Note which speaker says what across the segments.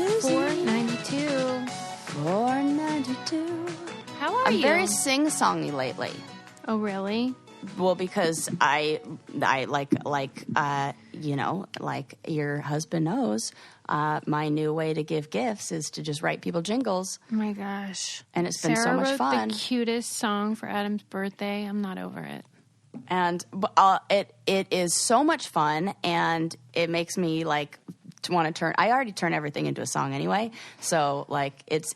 Speaker 1: Susie.
Speaker 2: 492.
Speaker 1: 492.
Speaker 2: How are
Speaker 1: I'm
Speaker 2: you?
Speaker 1: very sing-songy lately.
Speaker 2: Oh, really?
Speaker 1: Well, because I like your husband knows, my new way to give gifts is to just write people jingles.
Speaker 2: Oh my gosh.
Speaker 1: And it's been so much
Speaker 2: Sarah
Speaker 1: fun.
Speaker 2: wrote the cutest song for Adam's birthday. I'm not over it.
Speaker 1: And it is so much fun, and it makes me like to want to turn. I already turn everything into a song anyway. So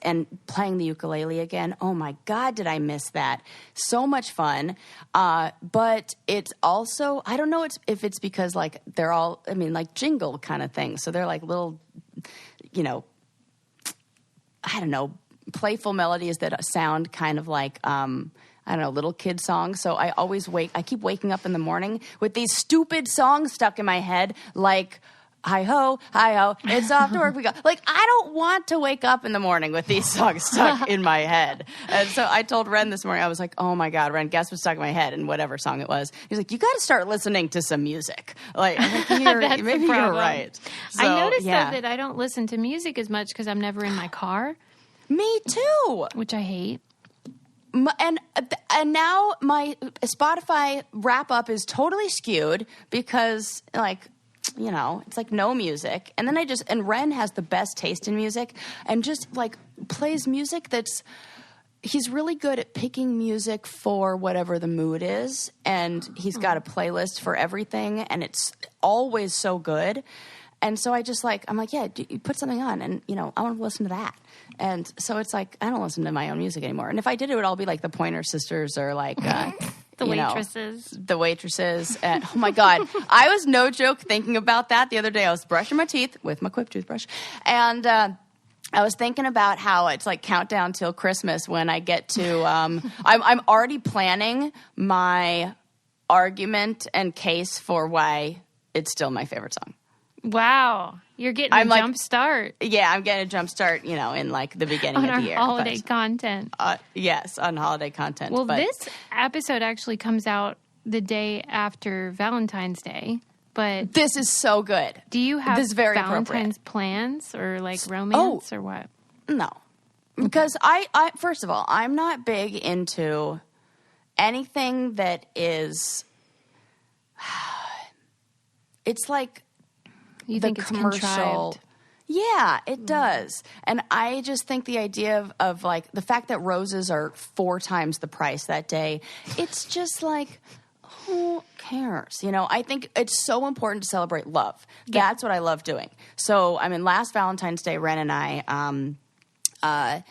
Speaker 1: and playing the ukulele again. Oh my God, did I miss that? So much fun. But it's also, I don't know if it's because like they're all, I mean, like jingle kind of things. So they're like little, I don't know, playful melodies that sound kind of like, I don't know, little kid songs. So I keep waking up in the morning with these stupid songs stuck in my head, like, hi-ho, it's off to work we go. Like, I don't want to wake up in the morning with these songs stuck in my head. And so I told Rhen this morning, I was like, oh my God, Rhen, guess what's stuck in my head? And whatever song it was. He's like, you got to start listening to some music. Like, maybe you're right. So,
Speaker 2: I noticed, though, that I don't listen to music as much because I'm never in my car.
Speaker 1: Me too.
Speaker 2: Which I hate.
Speaker 1: And now my Spotify wrap-up is totally skewed because, like, it's like no music. And then and Rhen has the best taste in music and just like plays music he's really good at picking music for whatever the mood is. And he's got a playlist for everything and it's always so good. And so I'm like, yeah, you put something on and, I want to listen to that. And so it's like, I don't listen to my own music anymore. And if I did, it would all be like the Pointer Sisters or like...
Speaker 2: The waitresses.
Speaker 1: The waitresses. And, oh, my God. I was, no joke, thinking about that the other day. I was brushing my teeth with my Quip toothbrush. And I was thinking about how it's like countdown till Christmas when I get to I'm already planning my argument and case for why it's still my favorite song.
Speaker 2: Wow. You're getting a jump start.
Speaker 1: Yeah, I'm getting a jump start, in like the beginning of the year.
Speaker 2: On our holiday content.
Speaker 1: Yes, on holiday content.
Speaker 2: Well, this episode actually comes out the day after Valentine's Day, but...
Speaker 1: This is so good.
Speaker 2: Do you have Valentine's plans or like romance or what?
Speaker 1: No. Because I first of all, I'm not big into anything that is... It's like...
Speaker 2: You think it's commercial?
Speaker 1: Yeah, it does. And I just think the idea of like the fact that roses are 4 times the price that day, it's just like, who cares? I think it's so important to celebrate love. Yeah. That's what I love doing. So, last Valentine's Day, Rhen and I,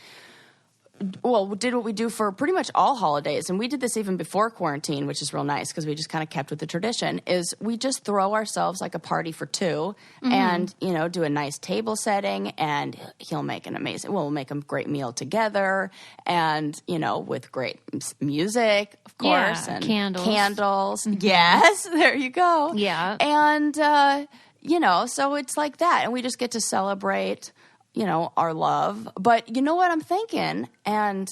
Speaker 1: did what we do for pretty much all holidays, and we did this even before quarantine, which is real nice because we just kind of kept with the tradition, is we just throw ourselves like a party for 2 and, do a nice table setting, and we'll make a great meal together and, with great music, of course, and candles. Mm-hmm. Yes, there you go.
Speaker 2: Yeah.
Speaker 1: And, so it's like that, and we just get to celebrate our love. But you know what I'm thinking? And,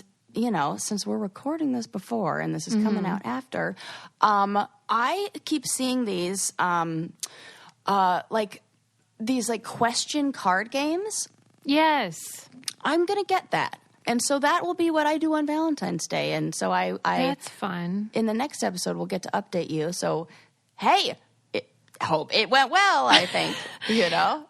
Speaker 1: since we're recording this before and this is coming out after, I keep seeing these, question card games.
Speaker 2: Yes.
Speaker 1: I'm going to get that. And so that will be what I do on Valentine's Day. And so I
Speaker 2: That's fun.
Speaker 1: In the next episode, we'll get to update you. So, hey, hope it went well, I think,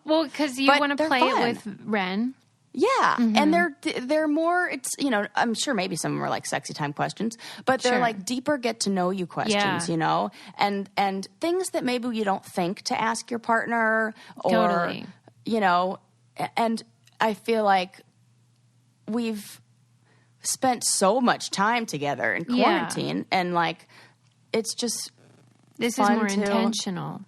Speaker 2: Well, because you want to play
Speaker 1: fun.
Speaker 2: It with Rhen.
Speaker 1: Yeah, and they're more, it's, I'm sure maybe some of them are like sexy time questions, but they're like deeper get to know you questions, and things that maybe you don't think to ask your partner or, and I feel like we've spent so much time together in quarantine and like, it's just
Speaker 2: This is more intentional.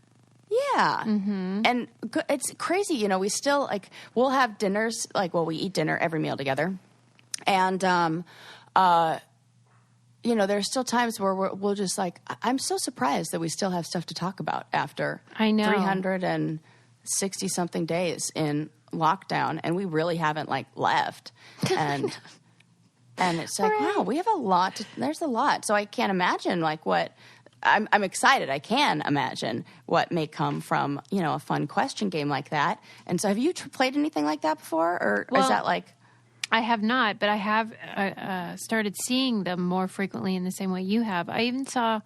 Speaker 1: Yeah. And it's crazy, we still, we'll have dinners, we eat dinner every meal together. And, there's still times where we'll just I'm so surprised that we still have stuff to talk about after 360-something days in lockdown, and we really haven't, left. And it's like, wow, we have a lot. There's a lot. So I can't imagine, what I'm excited. I can imagine what may come from, a fun question game like that. And so have you played anything like that before? Or is that like...
Speaker 2: I have not, but I have started seeing them more frequently in the same way you have. I even saw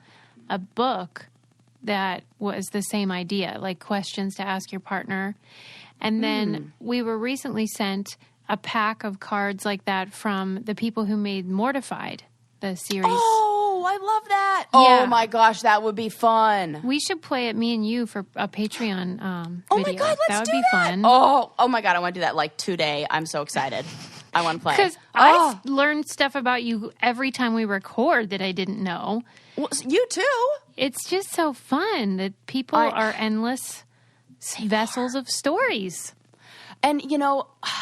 Speaker 2: a book that was the same idea, like questions to ask your partner. And then we were recently sent a pack of cards like that from the people who made Mortified, the series.
Speaker 1: Oh, I love that.
Speaker 2: Yeah.
Speaker 1: Oh my gosh, that would be fun.
Speaker 2: We should play it, me and you, for a Patreon
Speaker 1: Oh
Speaker 2: video.
Speaker 1: my God, let's
Speaker 2: that would
Speaker 1: do
Speaker 2: be
Speaker 1: that.
Speaker 2: fun.
Speaker 1: Oh my God, I want to do that like today. I'm so excited. I want to play.
Speaker 2: Because I learned stuff about you every time we record that I didn't know.
Speaker 1: Well, you too.
Speaker 2: It's just so fun that people are endless vessels of stories.
Speaker 1: And,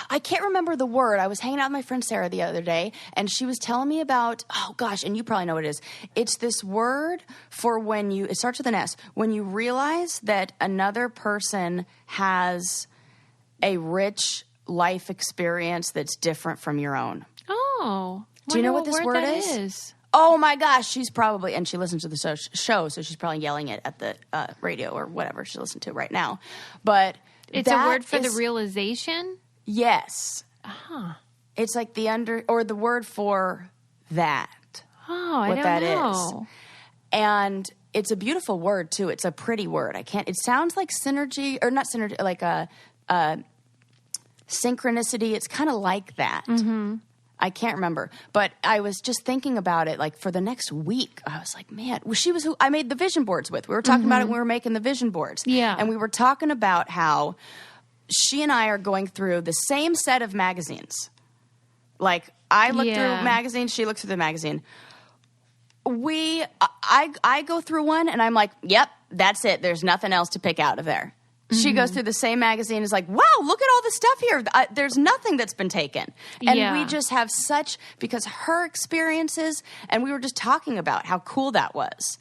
Speaker 1: I can't remember the word. I was hanging out with my friend Sarah the other day, and she was telling me about, and you probably know what it is. It's this word for it starts with an S, when you realize that another person has a rich life experience that's different from your own.
Speaker 2: Oh.
Speaker 1: Do you know what this word is? Oh my gosh, she's probably, and she listens to the show, so she's probably yelling it at the radio or whatever she listens to right now. But
Speaker 2: it's a word for the realization?
Speaker 1: Yes.
Speaker 2: Uh-huh.
Speaker 1: It's like the word for that.
Speaker 2: Oh, I
Speaker 1: what
Speaker 2: don't
Speaker 1: that
Speaker 2: know.
Speaker 1: is. And it's a beautiful word too. It's a pretty word. It sounds like synergy, or not synergy, like a synchronicity. It's kind of like that. Mm-hmm. I can't remember, but I was just thinking about it like for the next week. I was like, man, she was who I made the vision boards with. We were talking about it when we were making the vision boards.
Speaker 2: Yeah.
Speaker 1: And we were talking about how she and I are going through the same set of magazines. Like I look through magazines, she looks through the magazine. I go through one and I'm like, yep, that's it. There's nothing else to pick out of there. She goes through the same magazine and is like, wow, look at all the stuff here. There's nothing that's been taken. And we just have because her experiences, and we were just talking about how cool that was.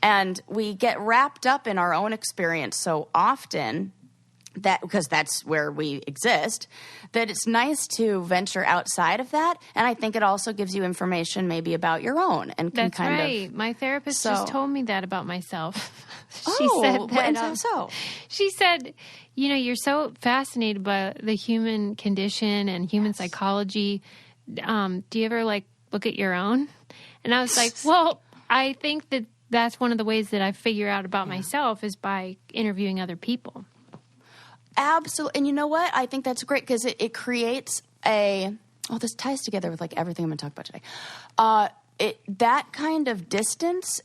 Speaker 1: And we get wrapped up in our own experience so often because that's where we exist, that it's nice to venture outside of that. And I think it also gives you information maybe about your own. And can
Speaker 2: That's right. My therapist just told me that about myself. She said that. She said, you're so fascinated by the human condition and human psychology. Do you ever look at your own? And I was like, well, I think that's one of the ways that I figure out about myself is by interviewing other people.
Speaker 1: Absolutely. And you know what? I think that's great because it creates this ties together with everything I'm going to talk about today. That kind of distance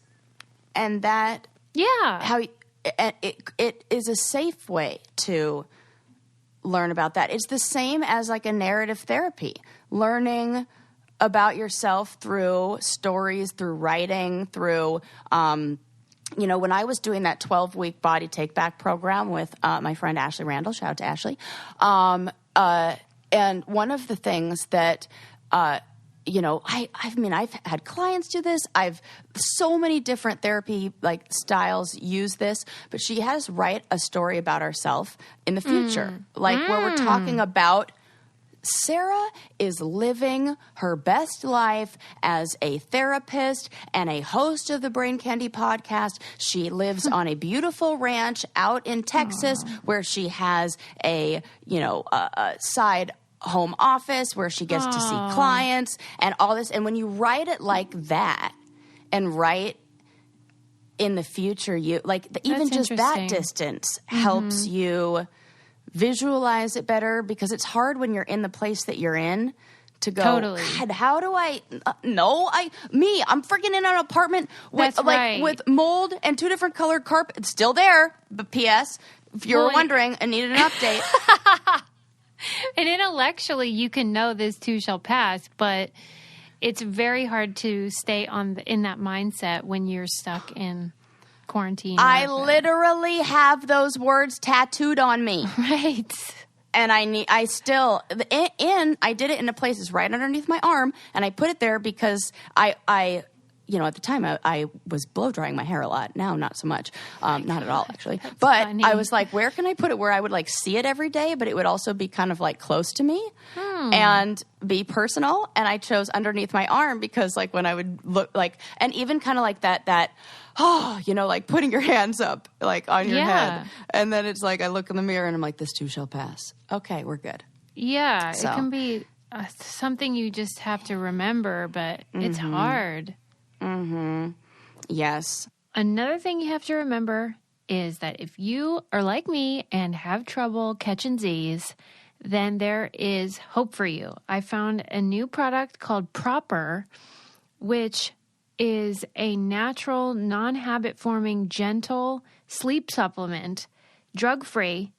Speaker 1: and that...
Speaker 2: Yeah.
Speaker 1: How it is a safe way to learn about that. It's the same as a narrative therapy, learning about yourself through stories, through writing, through, when I was doing that 12-week body take back program with my friend Ashley Randall, shout out to Ashley. And one of the things that, I've had clients do this. So many different therapy styles use this, but she has write a story about herself in the future, where we're talking about Sarah is living her best life as a therapist and a host of the Brain Candy podcast. She lives on a beautiful ranch out in Texas where she has a side home office where she gets to see clients and all this. And when you write it like that and write in the future, even just that distance helps you visualize it better because it's hard when you're in the place that you're in to go,
Speaker 2: totally.
Speaker 1: God, how do I, I'm freaking in an apartment with with mold and 2 different colored carpet. It's still there, but P.S., if you were wondering, I needed an update.
Speaker 2: And intellectually, you can know this too shall pass, but it's very hard to stay in that mindset when you're stuck in quarantine.
Speaker 1: I literally have those words tattooed on me.
Speaker 2: Right.
Speaker 1: And I did it in a place that's right underneath my arm, and I put it there because I at the time I was blow drying my hair a lot. Now not so much, not at all actually. But funny. I was like, where can I put it where I would see it every day, but it would also be kind of close to me. and be personal. And I chose underneath my arm because like when I would look like, and even kind of like that, like putting your hands up like on your head. And then it's like, I look in the mirror and I'm like, this too shall pass. Okay, we're good.
Speaker 2: Yeah. So. It can be something you just have to remember, but it's hard.
Speaker 1: Mm-hmm. Yes.
Speaker 2: Another thing you have to remember is that if you are like me and have trouble catching Z's, then there is hope for you. I found a new product called Proper, which is a natural, non-habit-forming, gentle sleep supplement, drug-free,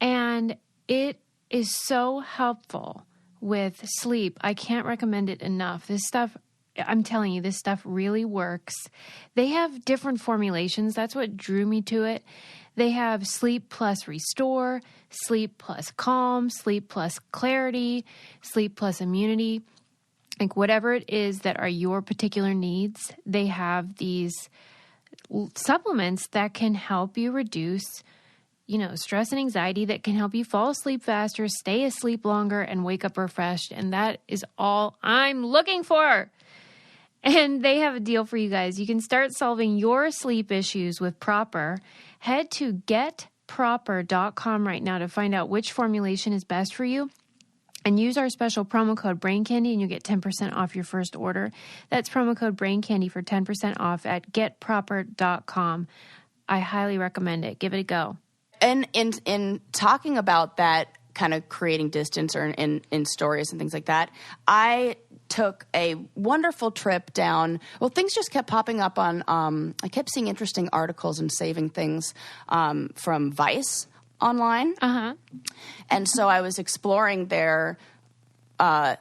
Speaker 2: and it is so helpful with sleep. I can't recommend it enough. This stuff, I'm telling you, this stuff really works. They have different formulations. That's what drew me to it. They have sleep plus restore, sleep plus calm, sleep plus clarity, sleep plus immunity. Like whatever it is that are your particular needs, they have these supplements that can help you reduce, stress and anxiety, that can help you fall asleep faster, stay asleep longer, and wake up refreshed. And that is all I'm looking for. And they have a deal for you guys. You can start solving your sleep issues with Proper. Head to getproper.com right now to find out which formulation is best for you. And use our special promo code BRAINCANDY and you'll get 10% off your first order. That's promo code BRAINCANDY for 10% off at getproper.com. I highly recommend it. Give it a go.
Speaker 1: And in talking about that kind of creating distance or in stories and things like that, I took a wonderful trip down. Well, things just kept popping up on, I kept seeing interesting articles and saving things from Vice online.
Speaker 2: Uh-huh.
Speaker 1: And so I was exploring their, a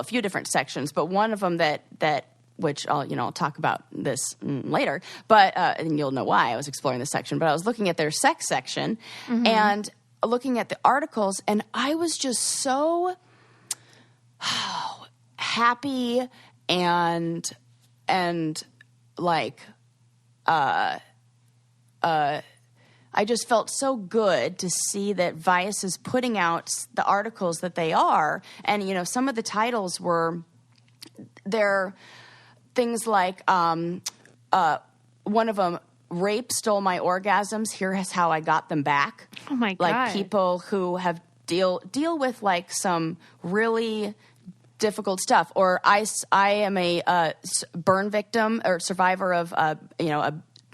Speaker 1: few different sections, but one of them that which I'll talk about this later, but, and you'll know why I was exploring this section, but I was looking at their sex section and looking at the articles, and I was just so happy and like, I just felt so good to see that Vice is putting out the articles that they are. And, some of the titles were, they're things like one of them, Rape Stole My Orgasms, Here's How I Got Them Back.
Speaker 2: Oh, my God.
Speaker 1: Like people who have deal with like some really difficult stuff. Or I am a burn victim or survivor of, a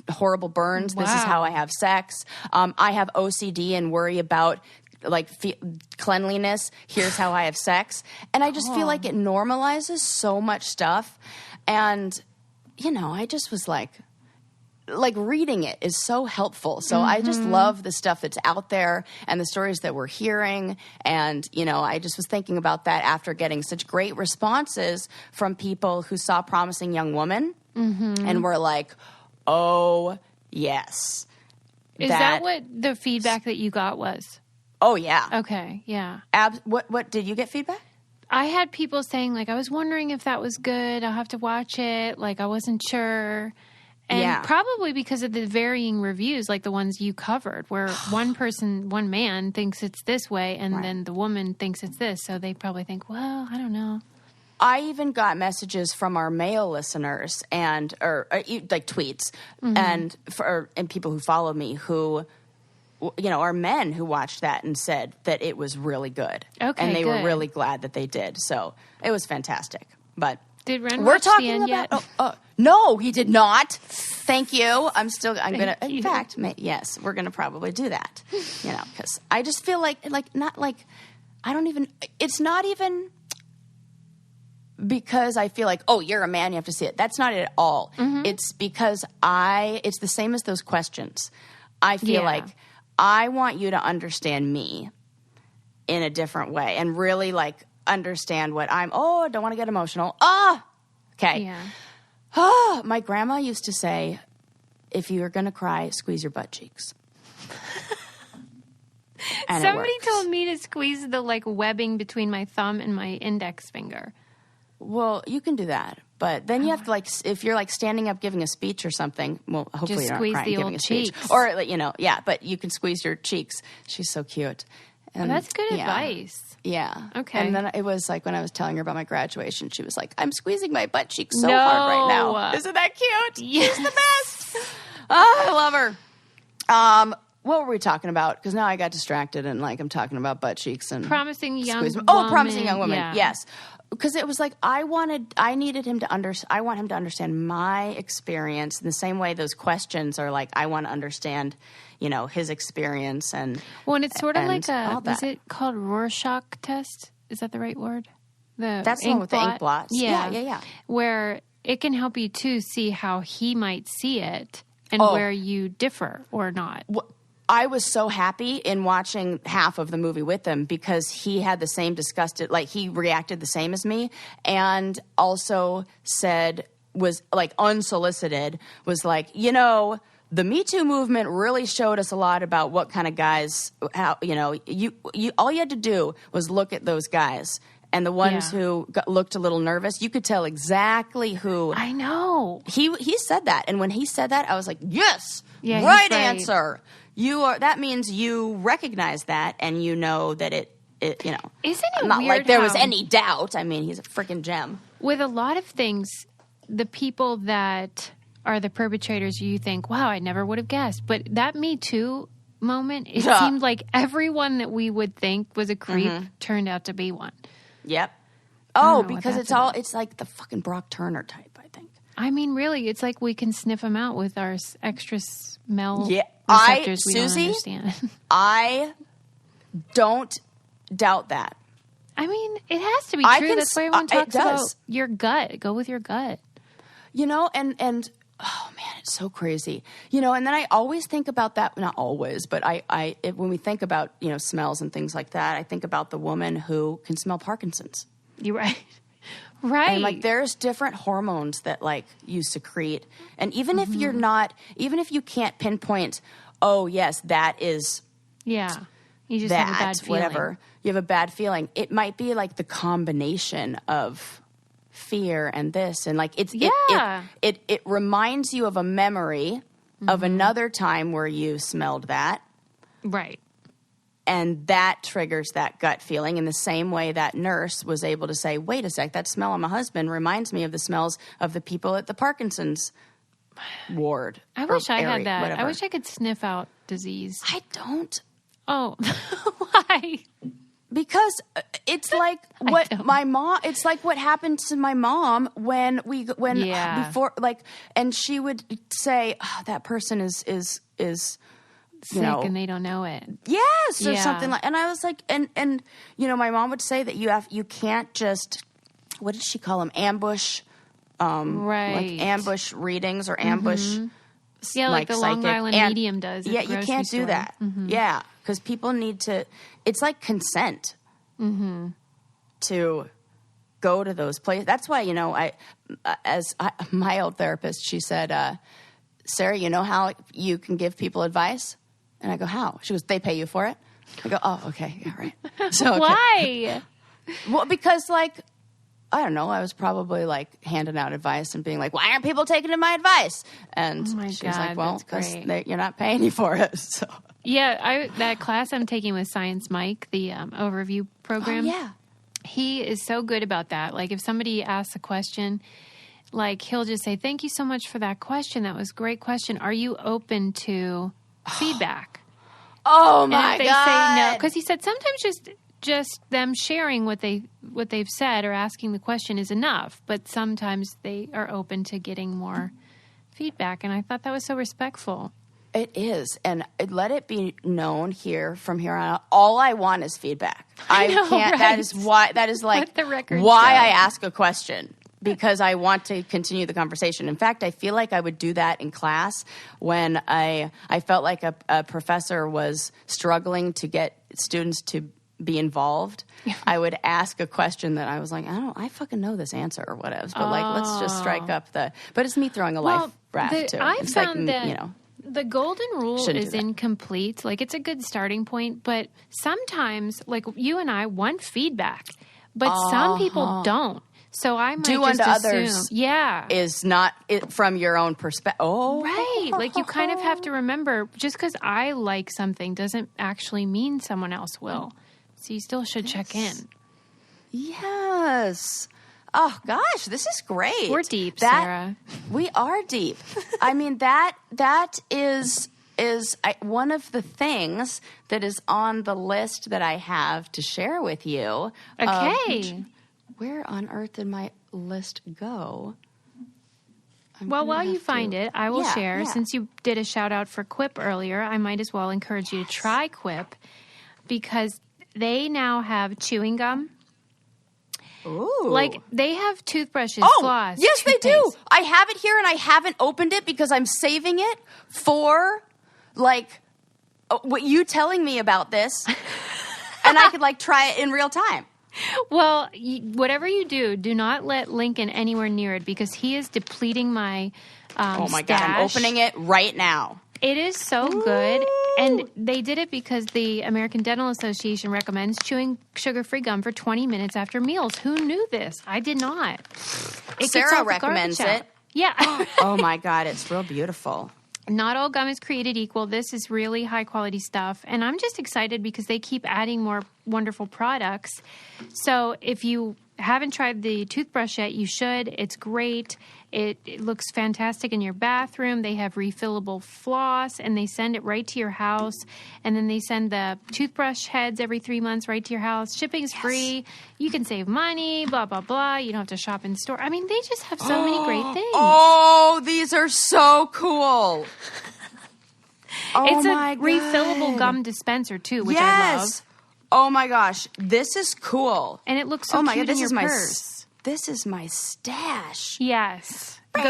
Speaker 1: horrible burns. Wow. This is how I have sex. I have OCD and worry about like cleanliness. Here's how I have sex. And I just feel like it normalizes so much stuff. And, I just was like reading it is so helpful. So I just love the stuff that's out there and the stories that we're hearing. And, I just was thinking about that after getting such great responses from people who saw Promising Young Woman and were like, oh, yes.
Speaker 2: Is that what the feedback that you got was?
Speaker 1: Oh, yeah.
Speaker 2: Okay, yeah.
Speaker 1: What did you get feedback?
Speaker 2: I had people saying, like, I was wondering if that was good. I'll have to watch it. Like, I wasn't sure. And probably because of the varying reviews, like the ones you covered, where one man thinks it's this way, and then the woman thinks it's this. So they probably think, well, I don't know.
Speaker 1: I even got messages from our male listeners or like tweets and people who follow me who, are men who watched that and said that it was really good. Okay, and they were really glad that they did. So it was fantastic. But
Speaker 2: did Rhen watch the end yet?
Speaker 1: No, he did not. Thank you. I'm going to, in fact, yes, we're going to probably do that. Because I just feel it's not even because I feel like, oh, you're a man, you have to see it. That's not it at all. It's because it's the same as those questions. I feel like I want you to understand me in a different way and really like understand what I don't want to get emotional. Okay.
Speaker 2: Yeah.
Speaker 1: My grandma used to say, if you're going to cry, squeeze your butt cheeks. And
Speaker 2: somebody told me to squeeze the like webbing between my thumb and my index finger.
Speaker 1: Well, you can do that, but then you have to if you're like standing up giving a speech or something. Well, hopefully
Speaker 2: just
Speaker 1: you're not
Speaker 2: squeeze
Speaker 1: crying
Speaker 2: the
Speaker 1: giving
Speaker 2: old
Speaker 1: a speech,
Speaker 2: cheeks.
Speaker 1: or but you can squeeze your cheeks. She's so cute,
Speaker 2: And that's good advice.
Speaker 1: Yeah.
Speaker 2: Okay.
Speaker 1: And then it was like when I was telling her about my graduation, she was like, I'm squeezing my butt cheek so hard right now. Isn't that cute?
Speaker 2: Yes.
Speaker 1: She's the best. Oh, I love her. What were we talking about? Because now I got distracted and like I'm talking about butt cheeks and
Speaker 2: promising young woman.
Speaker 1: Oh, promising young woman.
Speaker 2: Yeah.
Speaker 1: Yes. Because it was like I want him to understand my experience in the same way those questions are like I want to understand, his experience and
Speaker 2: it's sort of like is it called Rorschach test? Is that the right word?
Speaker 1: That's the one with the ink blots. Yeah.
Speaker 2: Where it can help you too see how he might see it and where you differ or not.
Speaker 1: I was so happy in watching half of the movie with him because he had the same disgusted, like he reacted the same as me and also was like unsolicited, was like, the Me Too movement really showed us a lot about what kind of guys, how, you all you had to do was look at those guys. And the ones who looked a little nervous, you could tell exactly who.
Speaker 2: I know.
Speaker 1: He said that. And when he said that, I was like, yes, right answer. That means you recognize that and you know that it
Speaker 2: Isn't it
Speaker 1: not
Speaker 2: weird
Speaker 1: like there was any doubt. I mean, he's a freaking gem.
Speaker 2: With a lot of things, the people that are the perpetrators, you think, wow, I never would have guessed. But that Me Too moment, it seemed like everyone that we would think was a creep turned out to be one.
Speaker 1: Yep. Oh, because it's like the fucking Brock Turner type, I think.
Speaker 2: I mean, really, it's like we can sniff them out with our extra smell receptors we
Speaker 1: Susie,
Speaker 2: don't understand.
Speaker 1: I don't doubt that.
Speaker 2: I mean, it has to be true. That's why everyone talks about your gut. Go with your gut.
Speaker 1: And oh man, it's so crazy. And then I always think about that, not always, but when we think about, smells and things like that, I think about the woman who can smell Parkinson's.
Speaker 2: You're right. Right.
Speaker 1: And like there's different hormones that like you secrete. And even if if you can't pinpoint, oh yes, that is
Speaker 2: you just have a bad feeling.
Speaker 1: Whatever. You have a bad feeling. It might be like the combination of fear and this and like it reminds you of a memory of another time where you smelled that.
Speaker 2: Right.
Speaker 1: And that triggers that gut feeling in the same way that nurse was able to say, wait a sec, that smell on my husband reminds me of the smells of the people at the Parkinson's ward.
Speaker 2: I wish I had that.
Speaker 1: Whatever.
Speaker 2: I wish I could sniff out disease.
Speaker 1: I don't.
Speaker 2: Oh, why?
Speaker 1: Because it's like it's like what happened to my mom before, like, and she would say, oh, that person is
Speaker 2: sick and they don't know it.
Speaker 1: Yes, or something like. And I was like, and my mom would say that you can't just, what did she call them? Ambush, like ambush readings or ambush.
Speaker 2: Yeah, like the Long Island medium does.
Speaker 1: Yeah, you can't do that. Yeah, because people need to. It's like consent to go to those places. That's why my old therapist, she said, Sarah, you know how you can give people advice? And I go, how? She goes, they pay you for it. I go, oh, okay, yeah, right. So okay.
Speaker 2: Why?
Speaker 1: Well, because like, I don't know, I was probably like handing out advice and being like, why aren't people taking my advice? And she was like, well, because you're not paying me for it. So
Speaker 2: yeah, that class I'm taking with Science Mike, the overview program.
Speaker 1: Oh, yeah.
Speaker 2: He is so good about that. Like if somebody asks a question, like he'll just say, thank you so much for that question. That was a great question. Are you open to feedback?
Speaker 1: Oh my
Speaker 2: and if they say no, because he said sometimes just them sharing what they've said or asking the question is enough, but sometimes they are open to getting more feedback, and I thought that was so respectful.
Speaker 1: It is, and let it be known from here on out, all I want is feedback. I can't. Right? That is like why I ask a question. Because I want to continue the conversation. In fact, I feel like I would do that in class when I felt like a professor was struggling to get students to be involved. I would ask a question that I was like, I fucking know this answer or whatever. But like, let's just strike up but it's me throwing a life raft too.
Speaker 2: I found that the golden rule is incomplete. Like it's a good starting point, but sometimes like you and I want feedback, but some people don't. So I might
Speaker 1: do
Speaker 2: just
Speaker 1: unto
Speaker 2: assume,
Speaker 1: others
Speaker 2: is
Speaker 1: not from your own perspective. Oh,
Speaker 2: right. Like you kind of have to remember, just because I like something doesn't actually mean someone else will. So you still should check in.
Speaker 1: Yes. Oh gosh, this is great.
Speaker 2: We're deep, Sarah.
Speaker 1: We are deep. I mean that is one of the things that is on the list that I have to share with you.
Speaker 2: Okay.
Speaker 1: Where on earth did my list go?
Speaker 2: Well, while you find it, I will share. Yeah. Since you did a shout out for Quip earlier, I might as well encourage you to try Quip because they now have chewing gum.
Speaker 1: Ooh.
Speaker 2: Like, they have toothbrushes, floss.
Speaker 1: Yes,
Speaker 2: toothpaste.
Speaker 1: they do. I have it here and I haven't opened it because I'm saving it for, like, what you telling me about this. And I could, like, try it in real time.
Speaker 2: Well, whatever you do not let Lincoln anywhere near it because he is depleting my
Speaker 1: oh, my
Speaker 2: stash.
Speaker 1: God. I'm opening it right now.
Speaker 2: It is so good. And they did it because the American Dental Association recommends chewing sugar-free gum for 20 minutes after meals. Who knew this? I did not.
Speaker 1: Sarah recommends it.
Speaker 2: Yeah.
Speaker 1: Oh, my God. It's real beautiful.
Speaker 2: Not all gum is created equal. This is really high-quality stuff. And I'm just excited because they keep adding more wonderful products. So if you haven't tried the toothbrush yet, you should. It's great. It looks fantastic in your bathroom. They have refillable floss, and they send it right to your house. And then they send the toothbrush heads every 3 months right to your house. Shipping's free. You can save money, blah, blah, blah. You don't have to shop in store. I mean, they just have so many great things.
Speaker 1: Oh, these are so cool.
Speaker 2: It's a refillable gum dispenser, too, which I love.
Speaker 1: Oh, my gosh. This is cool.
Speaker 2: And it looks so cute in your
Speaker 1: purse. This is my stash.
Speaker 2: Yes. Go to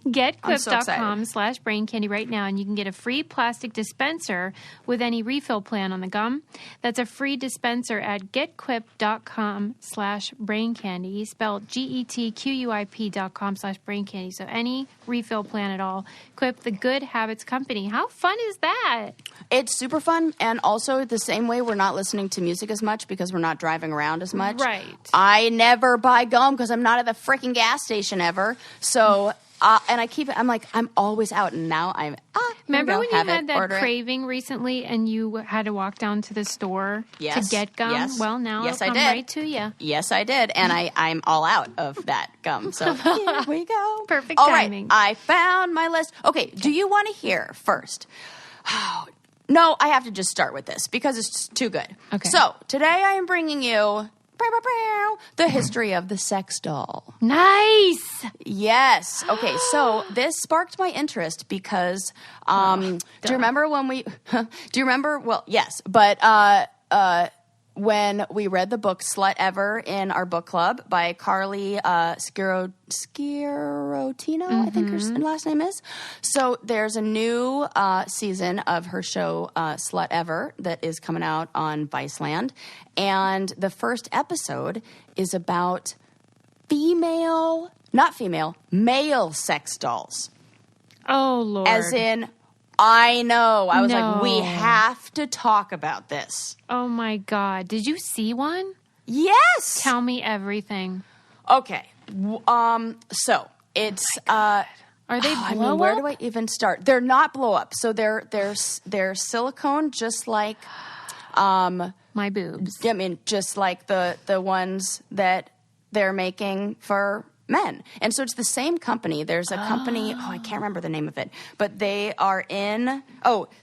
Speaker 2: getquip.com/braincandy right now, and you can get a free plastic dispenser with any refill plan on the gum. That's a free dispenser at getquip.com/braincandy, spelled GETQUIP.com/braincandy. So any refill plan at all. Quip, the Good Habits Company. How fun is that?
Speaker 1: It's super fun, and also the same way we're not listening to music as much because we're not driving around as much.
Speaker 2: Right.
Speaker 1: I never buy gum because I'm not at the freaking gas station ever. So, and I keep it, I'm always out, and now I'm,
Speaker 2: remember when you had that craving recently and you had to walk down to the store to get gum?
Speaker 1: Yes.
Speaker 2: Well, now it'll come right to you.
Speaker 1: Yes, I did, and I'm all out of that gum. So here we go.
Speaker 2: Perfect
Speaker 1: All right,
Speaker 2: timing.
Speaker 1: I found my list. Okay, do you want to hear first? No, I have to just start with this because it's too good.
Speaker 2: Okay.
Speaker 1: So today I am bringing you the history of the sex doll.
Speaker 2: Nice.
Speaker 1: Yes. Okay. So this sparked my interest because, do you remember when we? Do you remember? Well, yes, but when we read the book "Slut Ever" in our book club by Carly Skirotino, I think her last name is. So there's a new season of her show "Slut Ever" that is coming out on Viceland, and the first episode is about male sex dolls.
Speaker 2: Oh, Lord.
Speaker 1: As in, I know. I was like, we have to talk about this.
Speaker 2: Oh, my God. Did you see one?
Speaker 1: Yes.
Speaker 2: Tell me everything.
Speaker 1: Okay. So it's...
Speaker 2: Are they blow up?
Speaker 1: Where do I even start? They're not blow up. So they're silicone, just like...
Speaker 2: my boobs.
Speaker 1: I mean, just like the ones that they're making for men. And so it's the same company. There's a company, I can't remember the name of it, but they are in,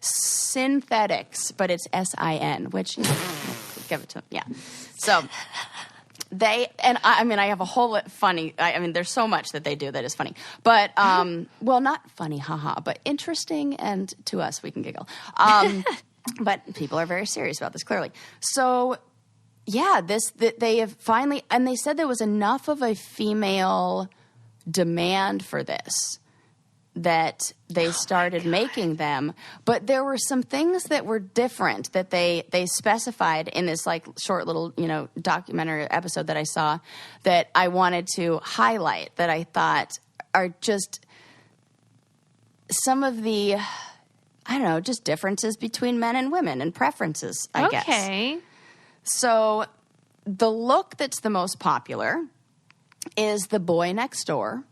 Speaker 1: Synthetics, but it's S-I-N, which, give it to them, yeah. So I have a whole funny, there's so much that they do that is funny. But, well, not funny, haha, but interesting, and to us, we can giggle. But people are very serious about this, clearly. So... yeah, they have finally, and they said there was enough of a female demand for this that they started making them. But there were some things that were different that they specified in this like short little, documentary episode that I saw that I wanted to highlight that I thought are just some of the, just differences between men and women and preferences, I guess.
Speaker 2: Okay.
Speaker 1: So the look that's the most popular is the boy next door.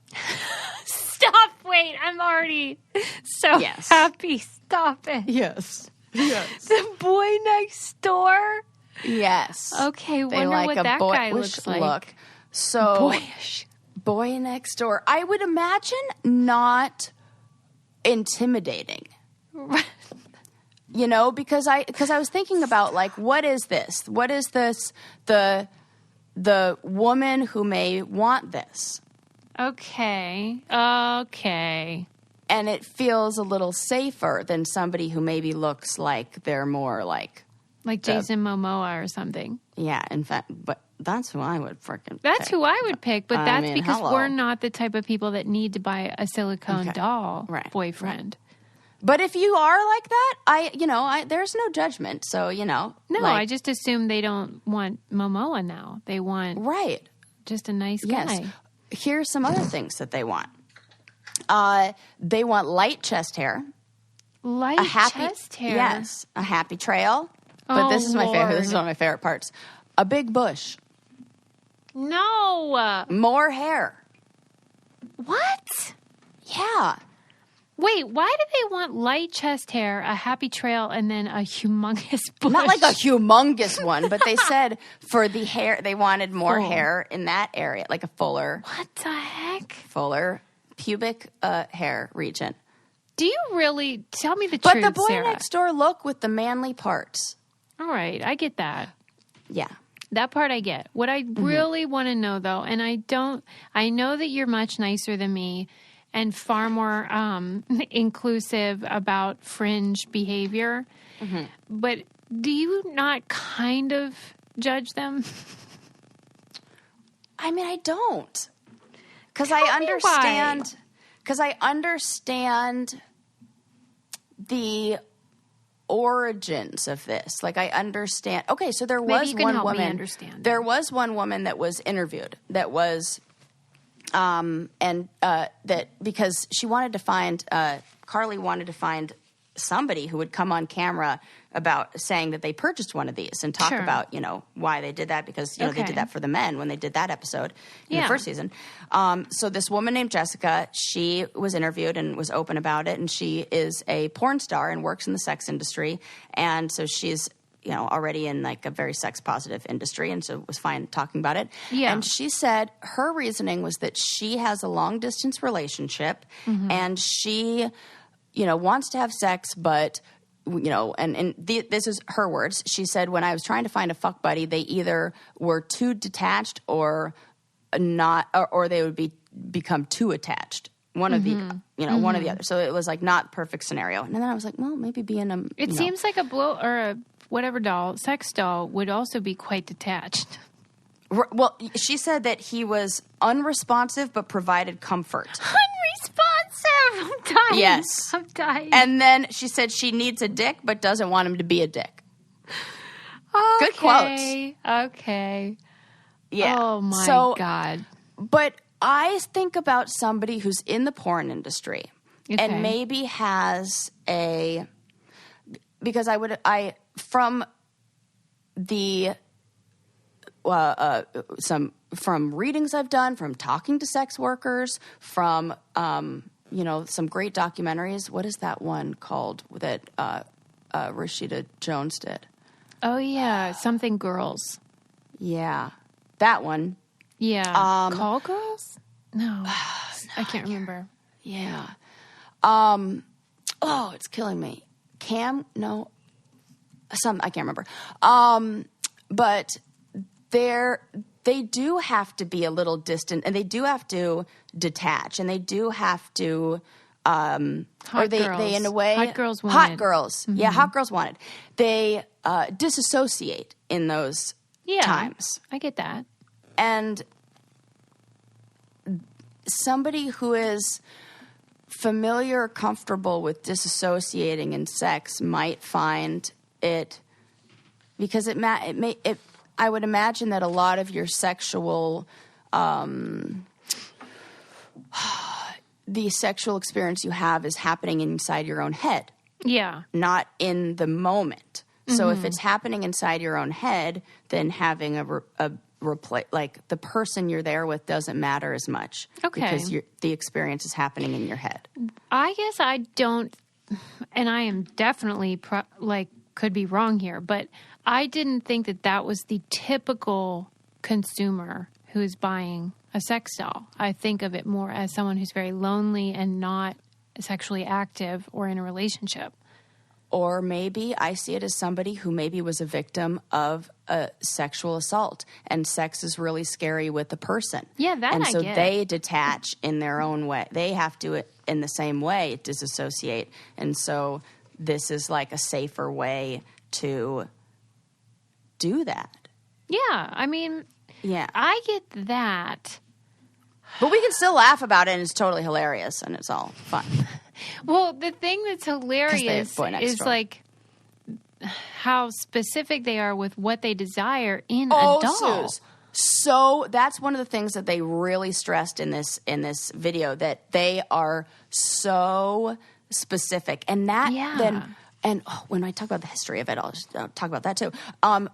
Speaker 2: Stop. Wait, I'm already so happy. Stop it.
Speaker 1: Yes.
Speaker 2: The boy next door?
Speaker 1: Yes.
Speaker 2: Okay, wonder what that guy looks like. Look.
Speaker 1: So,
Speaker 2: boyish.
Speaker 1: Boy next door. I would imagine not intimidating. You know, because I was thinking about, like, what is this? What is this? The woman who may want this.
Speaker 2: Okay.
Speaker 1: And it feels a little safer than somebody who maybe looks like they're more like
Speaker 2: Jason Momoa or something.
Speaker 1: Yeah, in fact, but that's who I would freaking
Speaker 2: That's
Speaker 1: pick.
Speaker 2: who I would pick, but that's because
Speaker 1: hello.
Speaker 2: we're not the type of people that need to buy a silicone doll boyfriend.
Speaker 1: Right. But if you are like that, there's no judgment. So,
Speaker 2: No, I just assume they don't want Momoa now. They want just a nice guy.
Speaker 1: Yes. Here's some other things that they want. They want light chest hair.
Speaker 2: Chest hair?
Speaker 1: Yes. A happy trail. But this is my favorite. This is one of my favorite parts. A big bush.
Speaker 2: No.
Speaker 1: More hair.
Speaker 2: What?
Speaker 1: Yeah.
Speaker 2: Wait, why do they want light chest hair, a happy trail, and then a humongous bush?
Speaker 1: Not like a humongous one, but they said for the hair, they wanted more hair in that area, like a fuller.
Speaker 2: What the heck?
Speaker 1: Fuller pubic hair region.
Speaker 2: Do you really? Tell me the truth,
Speaker 1: But the boy
Speaker 2: Sarah.
Speaker 1: next door look with the manly parts.
Speaker 2: All right, I get that.
Speaker 1: Yeah.
Speaker 2: That part I get. What I really want to know, though, and I know that you're much nicer than me and far more inclusive about fringe behavior, but do you not kind of judge them?
Speaker 1: I mean, I don't. Because I understand. Because I understand the origins of this. Like, I understand. Okay, so there was one woman. Me understand there was one woman that was interviewed that was, that because she wanted to find, Carly wanted to find somebody who would come on camera about saying that they purchased one of these and talk about, why they did that, because, they did that for the men when they did that episode in the first season. So this woman named Jessica, she was interviewed and was open about it, and she is a porn star and works in the sex industry. And so she's, already in like a very sex positive industry, and so was fine talking about it. Yeah. And she said her reasoning was that she has a long distance relationship and she, wants to have sex, but this is her words. She said, when I was trying to find a fuck buddy, they either were too detached or not, or they would become too attached. One of the, one or the other. So it was like not perfect scenario. And then I was like, well, maybe being a.
Speaker 2: It seems like a blow or a whatever doll, sex doll, would also be quite detached.
Speaker 1: Well, she said that he was unresponsive but provided comfort.
Speaker 2: Unresponsive? I'm dying.
Speaker 1: Yes.
Speaker 2: I'm dying.
Speaker 1: And then she said she needs a dick but doesn't want him to be a dick.
Speaker 2: Okay.
Speaker 1: Good quotes.
Speaker 2: Okay.
Speaker 1: Yeah.
Speaker 2: Oh, my God.
Speaker 1: But I think about somebody who's in the porn industry and maybe has because from from readings I've done, from talking to sex workers, from some great documentaries. What is that one called that Rashida Jones did?
Speaker 2: Oh yeah, something girls.
Speaker 1: Yeah, that one.
Speaker 2: Yeah, Call Girls? No, I can't remember.
Speaker 1: Yeah. It's killing me. No. I can't remember. But they do have to be a little distant, and they do have to detach, and they do have to, they in a way,
Speaker 2: hot girls wanted.
Speaker 1: Hot girls. Mm-hmm. Yeah, hot girls wanted. They disassociate in those times.
Speaker 2: I get that.
Speaker 1: And somebody who is familiar or comfortable with disassociating in sex might find it, because I would imagine that a lot of your sexual the sexual experience you have is happening inside your own head.
Speaker 2: Yeah.
Speaker 1: Not in the moment. So if it's happening inside your own head, then having like the person you're there with doesn't matter as much.
Speaker 2: Okay.
Speaker 1: Because the experience is happening in your head.
Speaker 2: I guess I don't, and I am definitely could be wrong here, but I didn't think that was the typical consumer who's buying a sex doll. I think of it more as someone who's very lonely and not sexually active or in a relationship.
Speaker 1: Or maybe I see it as somebody who maybe was a victim of a sexual assault, and sex is really scary with the person.
Speaker 2: Yeah, that
Speaker 1: and
Speaker 2: I
Speaker 1: so
Speaker 2: get.
Speaker 1: They detach in their own way. They have to, in the same way, disassociate. And so this is like a safer way to do that.
Speaker 2: Yeah, I mean,
Speaker 1: yeah,
Speaker 2: I get that.
Speaker 1: But we can still laugh about it, and it's totally hilarious, and it's all fun.
Speaker 2: Well, the thing that's hilarious is like how specific they are with what they desire in a doll.
Speaker 1: So that's one of the things that they really stressed in this video, that they are so specific, and that then. And when I talk about the history of it, I'll talk about that too.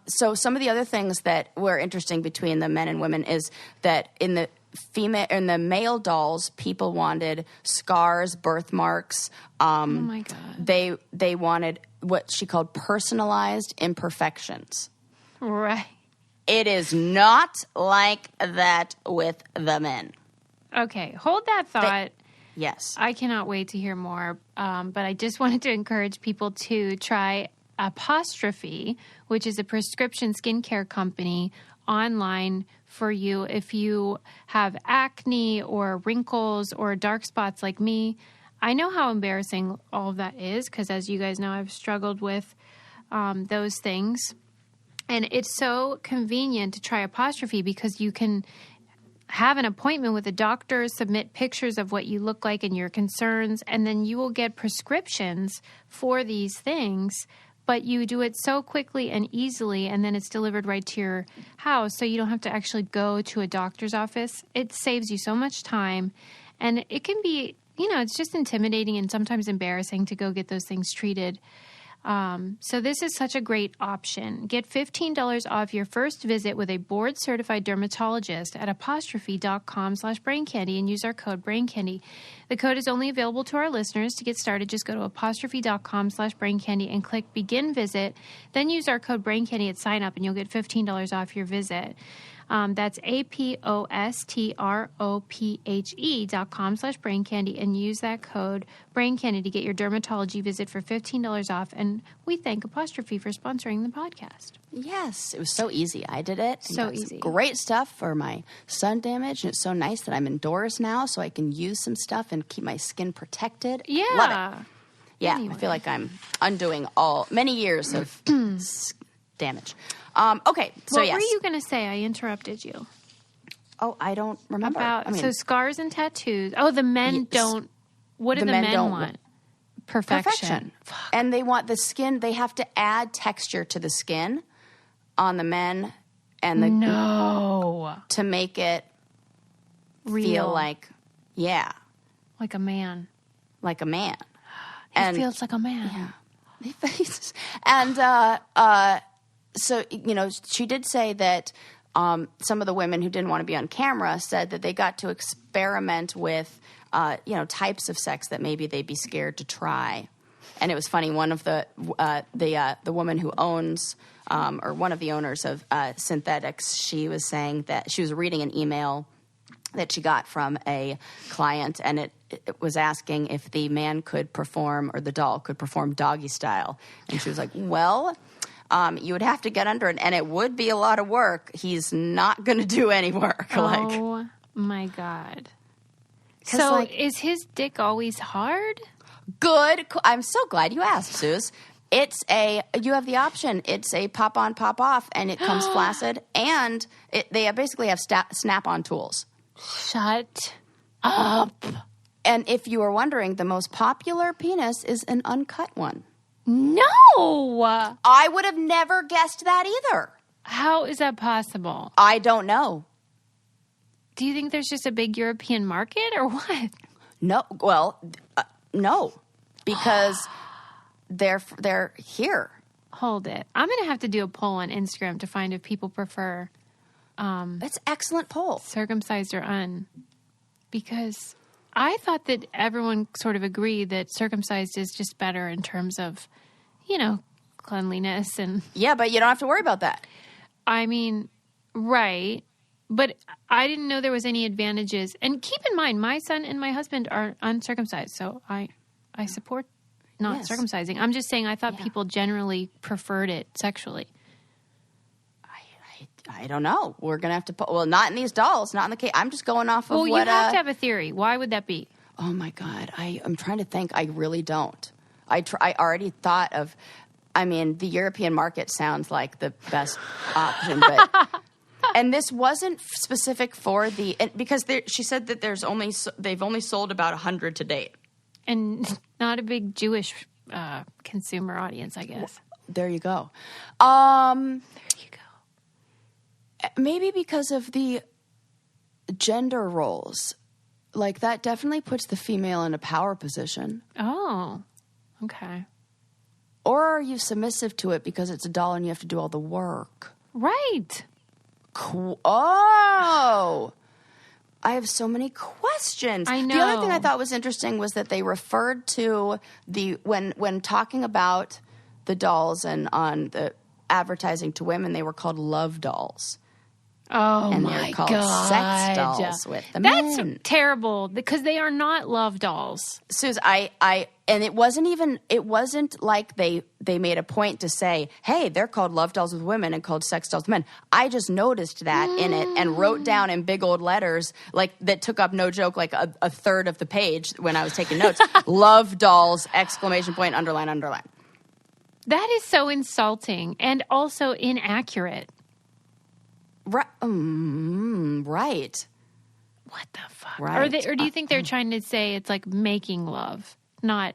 Speaker 1: So some of the other things that were interesting between the men and women is that in the male dolls, people wanted scars, birthmarks.
Speaker 2: Oh my God!
Speaker 1: They wanted what she called personalized imperfections.
Speaker 2: Right.
Speaker 1: It is not like that with the men.
Speaker 2: Okay, hold that thought.
Speaker 1: Yes.
Speaker 2: I cannot wait to hear more, but I just wanted to encourage people to try Apostrophe, which is a prescription skincare company online for you if you have acne or wrinkles or dark spots like me. I know how embarrassing all of that is because, as you guys know, I've struggled with those things. And it's so convenient to try Apostrophe because you can have an appointment with a doctor, submit pictures of what you look like and your concerns, and then you will get prescriptions for these things. But you do it so quickly and easily, and then it's delivered right to your house, so you don't have to actually go to a doctor's office. It saves you so much time, and it can be, it's just intimidating and sometimes embarrassing to go get those things treated. So this is such a great option. Get $15 off your first visit with a board-certified dermatologist at apostrophe.com/braincandy and use our code BRAINCANDY. The code is only available to our listeners. To get started, just go to apostrophe.com/braincandy and click Begin Visit. Then use our code BRAINCANDY at sign up and you'll get $15 off your visit. That's apostrophe.com/braincandy and use that code BRAINCANDY to get your dermatology visit for $15 off. And we thank Apostrophe for sponsoring the podcast.
Speaker 1: Yes, it was so easy. I did it.
Speaker 2: So easy.
Speaker 1: Great stuff for my sun damage. And it's so nice that I'm indoors now so I can use some stuff and keep my skin protected.
Speaker 2: Yeah.
Speaker 1: Love it. Yeah,
Speaker 2: anyway.
Speaker 1: I feel like I'm undoing many years of damage. Okay, so
Speaker 2: what were you going to say? I interrupted you.
Speaker 1: Oh, I don't remember.
Speaker 2: So scars and tattoos. Oh, the men don't. What do the men want? Perfection.
Speaker 1: And they want the skin. They have to add texture to the skin on the men and to make it feel like
Speaker 2: like a man.
Speaker 1: Like a man.
Speaker 2: It feels like a man.
Speaker 1: Yeah. And so, she did say that some of the women who didn't want to be on camera said that they got to experiment with, types of sex that maybe they'd be scared to try. And it was funny. One of the woman who owns, or one of the owners of Synthetics, she was saying that she was reading an email that she got from a client, and it was asking if the man could perform, or the doll could perform doggy style. And she was like, well, you would have to get under it, and it would be a lot of work. He's not going to do any work.
Speaker 2: Oh, my God. So is his dick always hard?
Speaker 1: Good. I'm so glad you asked, Suze. You have the option. It's a pop on, pop off, and it comes flaccid, and they basically have snap-on tools.
Speaker 2: Shut up.
Speaker 1: And if you were wondering, the most popular penis is an uncut one.
Speaker 2: No!
Speaker 1: I would have never guessed that either.
Speaker 2: How is that possible?
Speaker 1: I don't know.
Speaker 2: Do you think there's just a big European market or what?
Speaker 1: No. Well, no. Because they're here.
Speaker 2: hold it. I'm going to have to do a poll on Instagram to find if people prefer
Speaker 1: That's an excellent poll.
Speaker 2: Circumcised or because I thought that everyone sort of agreed that circumcised is just better in terms of, cleanliness and...
Speaker 1: Yeah, but you don't have to worry about that.
Speaker 2: I mean, right. But I didn't know there was any advantages. And keep in mind, my son and my husband are uncircumcised, so I support not circumcising. I'm just saying I thought people generally preferred it sexually.
Speaker 1: I don't know. We're going to have to put... Well, not in these dolls, not in the case. I'm just going off of what...
Speaker 2: Well, you have to have a theory. Why would that be?
Speaker 1: Oh, my God. I'm trying to think. I really don't. I already thought of... I mean, the European market sounds like the best option, but... And this wasn't specific for the... Because she said that they've only sold about 100 to date.
Speaker 2: And not a big Jewish consumer audience, I guess.
Speaker 1: There you go. Maybe because of the gender roles. Like, that definitely puts the female in a power position.
Speaker 2: Oh, okay.
Speaker 1: Or are you submissive to it because it's a doll and you have to do all the work?
Speaker 2: Right.
Speaker 1: Oh! I have so many questions.
Speaker 2: I know.
Speaker 1: The other thing I thought was interesting was that they referred to when talking about the dolls and on the advertising to women, they were called love dolls.
Speaker 2: Oh,
Speaker 1: and
Speaker 2: my
Speaker 1: they're called
Speaker 2: God.
Speaker 1: sex dolls with the men.
Speaker 2: That's terrible because they are not love dolls.
Speaker 1: Suze, and it wasn't like they made a point to say, hey, they're called love dolls with women and called sex dolls with men. I just noticed that in it and wrote down in big old letters, like that took up, no joke, like a third of the page when I was taking notes. Love dolls, ! Underline.
Speaker 2: That is so insulting and also inaccurate.
Speaker 1: Right.
Speaker 2: What the fuck?
Speaker 1: Right.
Speaker 2: Or do you think they're trying to say it's like making love, not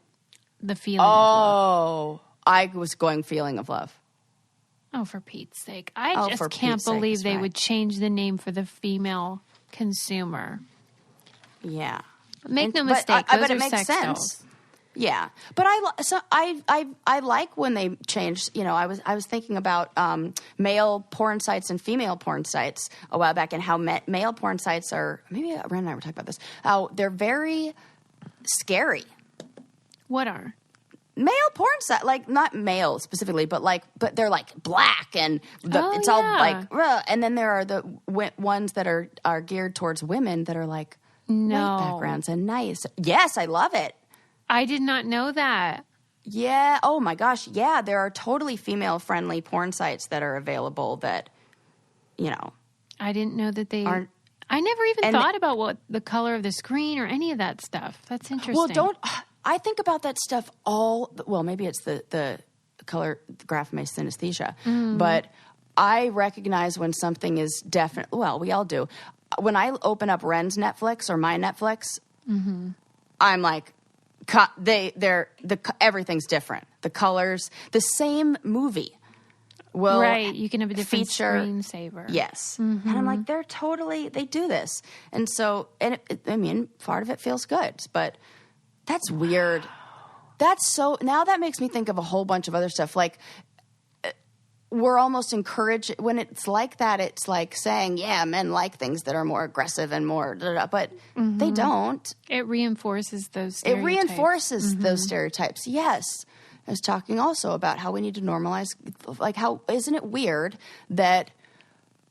Speaker 2: the feeling of
Speaker 1: Oh,
Speaker 2: love?
Speaker 1: I was going feeling of love.
Speaker 2: Oh, for Pete's sake. I just can't believe they would change the name for the female consumer.
Speaker 1: Yeah.
Speaker 2: Make no mistake, those are sex dolls.
Speaker 1: Yeah, but I like when they change. I was thinking about male porn sites and female porn sites a while back, and how male porn sites are. Maybe Rhen and I were talking about this. How they're very scary.
Speaker 2: What are
Speaker 1: male porn sites? Like not male specifically, but they're like black and it's all like. And then there are the ones that are geared towards women that are like white backgrounds and nice. Yes, I love it.
Speaker 2: I did not know that.
Speaker 1: Yeah. Oh, my gosh. Yeah, there are totally female-friendly porn sites that are available that,
Speaker 2: I didn't know that they aren't. I never even thought about what the color of the screen or any of that stuff. That's interesting.
Speaker 1: Well, I think about that stuff maybe it's the color, the graph of my synesthesia. But I recognize when something is definite. Well, we all do. When I open up Rhen's Netflix or my Netflix, I'm like, everything's different. The colors, the same movie will
Speaker 2: right. You can have a different screensaver.
Speaker 1: Yes, and I'm like, they do this, and so part of it feels good, but that's weird. That's so. Now that makes me think of a whole bunch of other stuff. Like we're almost encouraged when it's like that. It's like saying, yeah, men like things that are more aggressive and more, but they don't.
Speaker 2: It reinforces those stereotypes.
Speaker 1: Those stereotypes. Yes. I was talking also about how we need to normalize, like how, isn't it weird that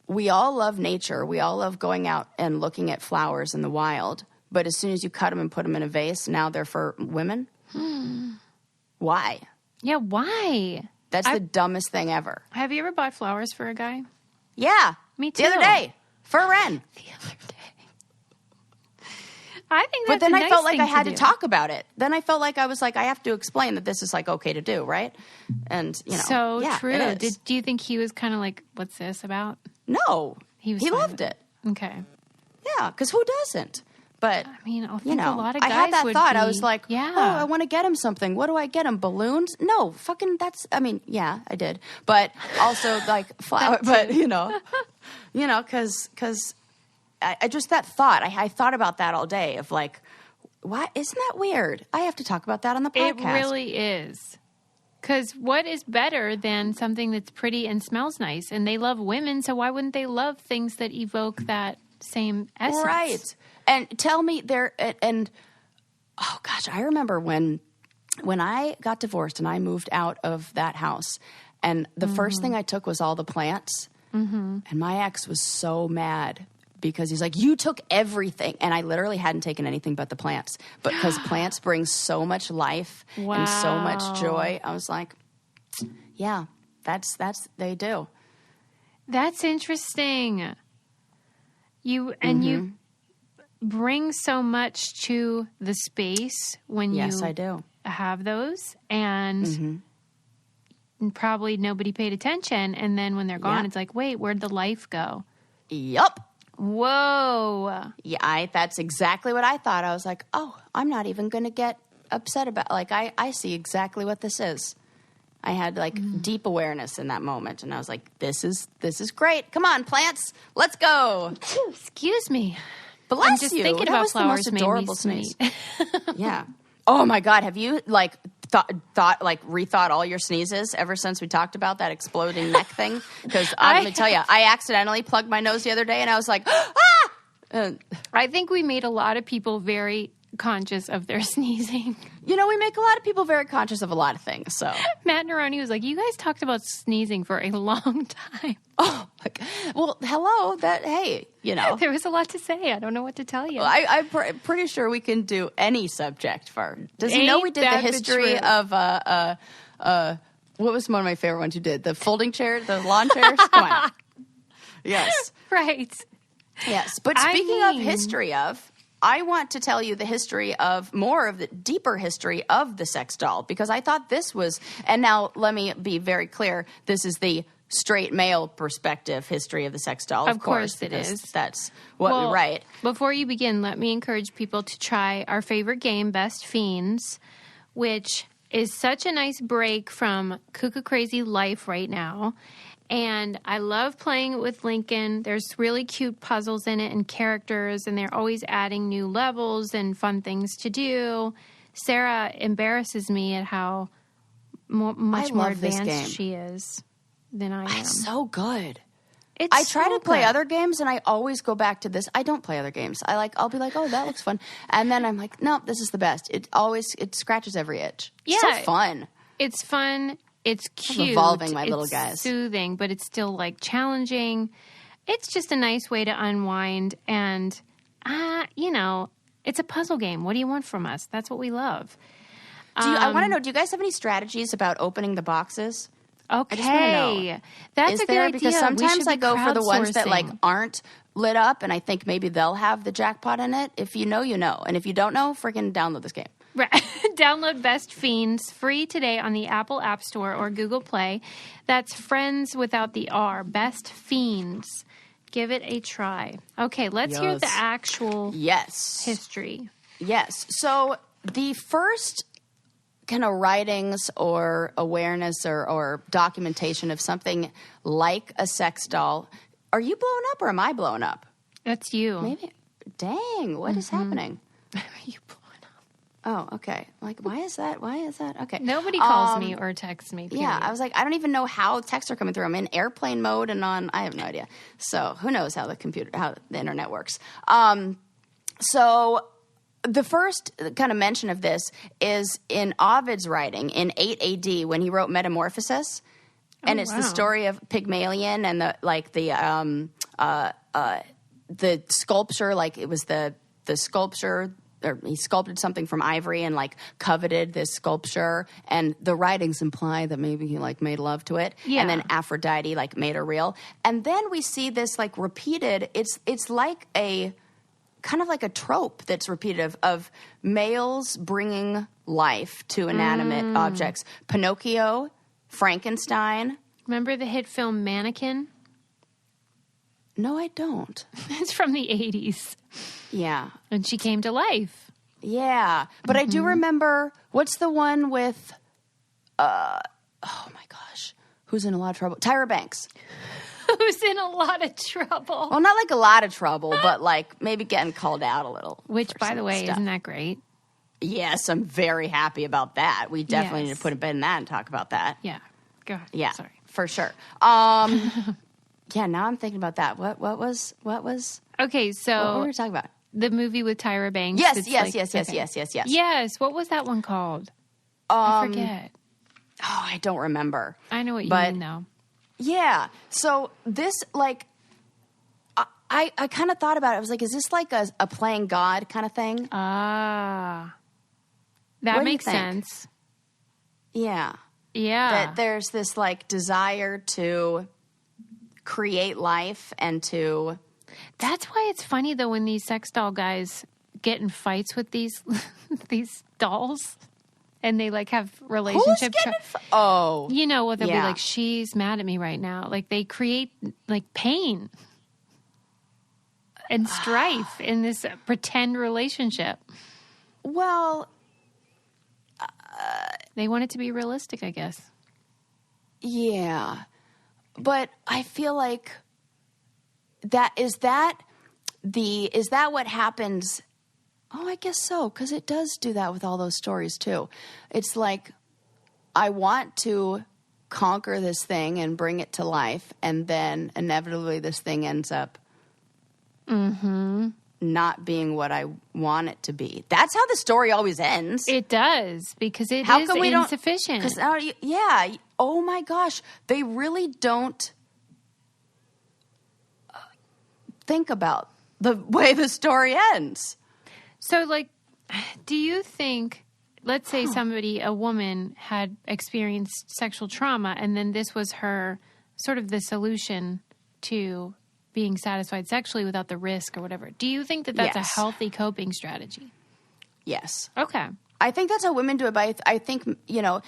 Speaker 1: we all love nature. We all love going out and looking at flowers in the wild. But as soon as you cut them and put them in a vase, now they're for women? Why?
Speaker 2: Yeah, why?
Speaker 1: That's the dumbest thing ever.
Speaker 2: Have you ever bought flowers for a guy?
Speaker 1: Yeah.
Speaker 2: Me too.
Speaker 1: The other day. For Rhen.
Speaker 2: The other day. I think that's
Speaker 1: But then
Speaker 2: a
Speaker 1: I
Speaker 2: nice
Speaker 1: felt like
Speaker 2: thing
Speaker 1: I had to
Speaker 2: do.
Speaker 1: talk about it. Then I felt like I was like, I have to explain that this is like okay to do, right? And,
Speaker 2: So
Speaker 1: yeah,
Speaker 2: true.
Speaker 1: it is.
Speaker 2: Do you think he was kind of like, what's this about?
Speaker 1: No.
Speaker 2: He
Speaker 1: loved it.
Speaker 2: Okay.
Speaker 1: Yeah, because who doesn't? But,
Speaker 2: I mean, I think a lot of guys
Speaker 1: I had that
Speaker 2: would
Speaker 1: thought.
Speaker 2: be,
Speaker 1: I was like,
Speaker 2: yeah.
Speaker 1: oh, I want to get him something. What do I get him? Balloons? No, fucking yeah, I did. But also like flower, but because I just that thought. I thought about that all day of like, why isn't that weird? I have to talk about that on the podcast.
Speaker 2: It really is. Because what is better than something that's pretty and smells nice? And they love women, so why wouldn't they love things that evoke that same essence?
Speaker 1: Right. And tell me oh gosh, I remember when I got divorced and I moved out of that house, and the first thing I took was all the plants. And my ex was so mad because he's like, you took everything. And I literally hadn't taken anything but the plants. But because plants bring so much life and so much joy, I was like, yeah, they do.
Speaker 2: That's interesting. You bring so much to the space when
Speaker 1: yes, I do.
Speaker 2: Have those, and probably nobody paid attention. And then when they're gone, it's like, wait, where'd the life go?
Speaker 1: Yup.
Speaker 2: Whoa.
Speaker 1: Yeah, that's exactly what I thought. I was like, oh, I'm not even going to get upset about, like, I see exactly what this is. I had like deep awareness in that moment, and I was like, this is great. Come on, plants, let's go.
Speaker 2: Excuse me.
Speaker 1: Bless
Speaker 2: I'm just
Speaker 1: you.
Speaker 2: thinking
Speaker 1: that
Speaker 2: about
Speaker 1: was
Speaker 2: flowers.
Speaker 1: The most adorable sneeze. Yeah. Oh my God, have you like rethought all your sneezes ever since we talked about that exploding neck thing? Because let me tell you, I accidentally plugged my nose the other day, and I was like, ah!
Speaker 2: I think we made a lot of people very conscious of their sneezing.
Speaker 1: You know, we make a lot of people very conscious of a lot of things. So
Speaker 2: Matt Neroni was like, you guys talked about sneezing for a long time.
Speaker 1: Oh, well, hello. Hey, you know.
Speaker 2: There was a lot to say. I don't know what to tell you.
Speaker 1: Well, I'm pretty sure we can do any subject for. Does he know we did the history of what was one of my favorite ones you did? The folding chair, the lawn chairs? Come on. Yes.
Speaker 2: Right.
Speaker 1: Yes. But speaking of history of, I want to tell you the history of more of the deeper history of the sex doll, because I thought this was, and now let me be very clear, this is the straight male perspective history of the sex doll.
Speaker 2: Of course it is.
Speaker 1: That's what we write.
Speaker 2: Before you begin, let me encourage people to try our favorite game, Best Fiends, which is such a nice break from cuckoo crazy life right now. And I love playing it with Lincoln. There's really cute puzzles in it and characters, and they're always adding new levels and fun things to do. Sarah embarrasses me at how much more advanced she is than I am.
Speaker 1: It's so good. I try to play other games, and I always go back to this. I don't play other games. I'll be like, oh, that looks fun. And then I'm like, no, this is the best. It scratches every itch. Yeah. It's so fun.
Speaker 2: It's fun. It's cute.
Speaker 1: I'm evolving my little guys.
Speaker 2: It's soothing, but it's still like challenging. It's just a nice way to unwind. And, you know, it's a puzzle game. What do you want from us? That's what we love.
Speaker 1: I want to know, do you guys have any strategies about opening the boxes?
Speaker 2: Okay.
Speaker 1: I just want to know.
Speaker 2: That's a good idea.
Speaker 1: Because sometimes I go for the ones that like aren't lit up, and I think maybe they'll have the jackpot in it. If you know, you know. And if you don't know, freaking download this game.
Speaker 2: Right. Download Best Fiends free today on the Apple App Store or Google Play. That's Friends without the R. Best Fiends. Give it a try. Okay, let's hear the actual history.
Speaker 1: Yes. So the first kind of writings or awareness or documentation of something like a sex doll. Are you blown up or am I blown up?
Speaker 2: That's you.
Speaker 1: Maybe. Dang, what is happening?
Speaker 2: Are you blown up?
Speaker 1: Oh, okay. Like, why is that? Okay.
Speaker 2: Nobody calls me or texts me. Period.
Speaker 1: Yeah, I was like, I don't even know how texts are coming through. I'm in airplane mode and I have no idea. So who knows how the internet works. So the first kind of mention of this is in Ovid's writing in 8 AD when he wrote Metamorphosis. And it's the story of Pygmalion and the sculpture, like it was the sculpture, or he sculpted something from ivory and like coveted this sculpture, and the writings imply that maybe he like made love to it. Yeah. And then Aphrodite like made her real. And then we see this like repeated, it's like a kind of like a trope that's repeated of males bringing life to inanimate objects. Pinocchio, Frankenstein.
Speaker 2: Remember the hit film Mannequin?
Speaker 1: No, I don't.
Speaker 2: It's from the 80s.
Speaker 1: Yeah.
Speaker 2: And she came to life.
Speaker 1: Yeah. But I do remember, what's the one with, oh my gosh, who's in a lot of trouble? Tyra Banks.
Speaker 2: Who's in a lot of trouble.
Speaker 1: Well, not like a lot of trouble, but like maybe getting called out a little.
Speaker 2: Which, by the way, isn't that great?
Speaker 1: Yes, I'm very happy about that. We definitely need to put a bit in that and talk about that.
Speaker 2: Yeah. Go ahead.
Speaker 1: Yeah,
Speaker 2: sorry.
Speaker 1: For sure. Yeah, now I'm thinking about that. What was?
Speaker 2: Okay, so
Speaker 1: what were we talking about?
Speaker 2: The movie with Tyra Banks.
Speaker 1: Yes.
Speaker 2: Yes, what was that one called? I forget.
Speaker 1: Oh, I don't remember.
Speaker 2: I know what you mean, though.
Speaker 1: Yeah. So this, like, I kind of thought about it. I was like, is this like a playing God kind of thing?
Speaker 2: Ah. That makes sense.
Speaker 1: Yeah.
Speaker 2: Yeah.
Speaker 1: That there's this, like, desire to create life and to...
Speaker 2: That's why it's funny, though, when these sex doll guys get in fights with these dolls and they, like, have relationship...
Speaker 1: Oh.
Speaker 2: You know, what they'll be like, she's mad at me right now. Like, they create, like, pain and strife in this pretend relationship.
Speaker 1: Well...
Speaker 2: they want it to be realistic, I guess.
Speaker 1: Yeah. But I feel like... Is that what happens? Oh, I guess so, because it does do that with all those stories too. It's like, I want to conquer this thing and bring it to life, and then inevitably this thing ends up not being what I want it to be. That's how the story always ends.
Speaker 2: It does, because it is insufficient.
Speaker 1: Oh my gosh, they really don't think about the way the story ends.
Speaker 2: So, like, do you think, let's say a woman had experienced sexual trauma, and then this was her sort of the solution to being satisfied sexually without the risk or whatever. Do you think that that's a healthy coping strategy?
Speaker 1: Yes.
Speaker 2: Okay.
Speaker 1: I think that's how women do it, but I think,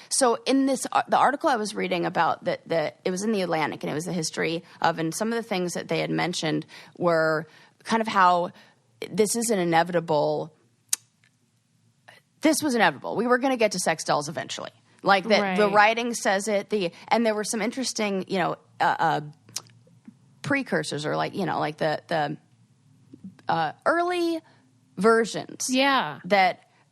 Speaker 1: so in the article I was reading about, it was in the Atlantic, and it was the history of, and some of the things that they had mentioned were kind of how this was inevitable. We were going to get to sex dolls eventually. Like that, the writing says it, and there were some interesting, precursors, or like the early versions.
Speaker 2: Yeah.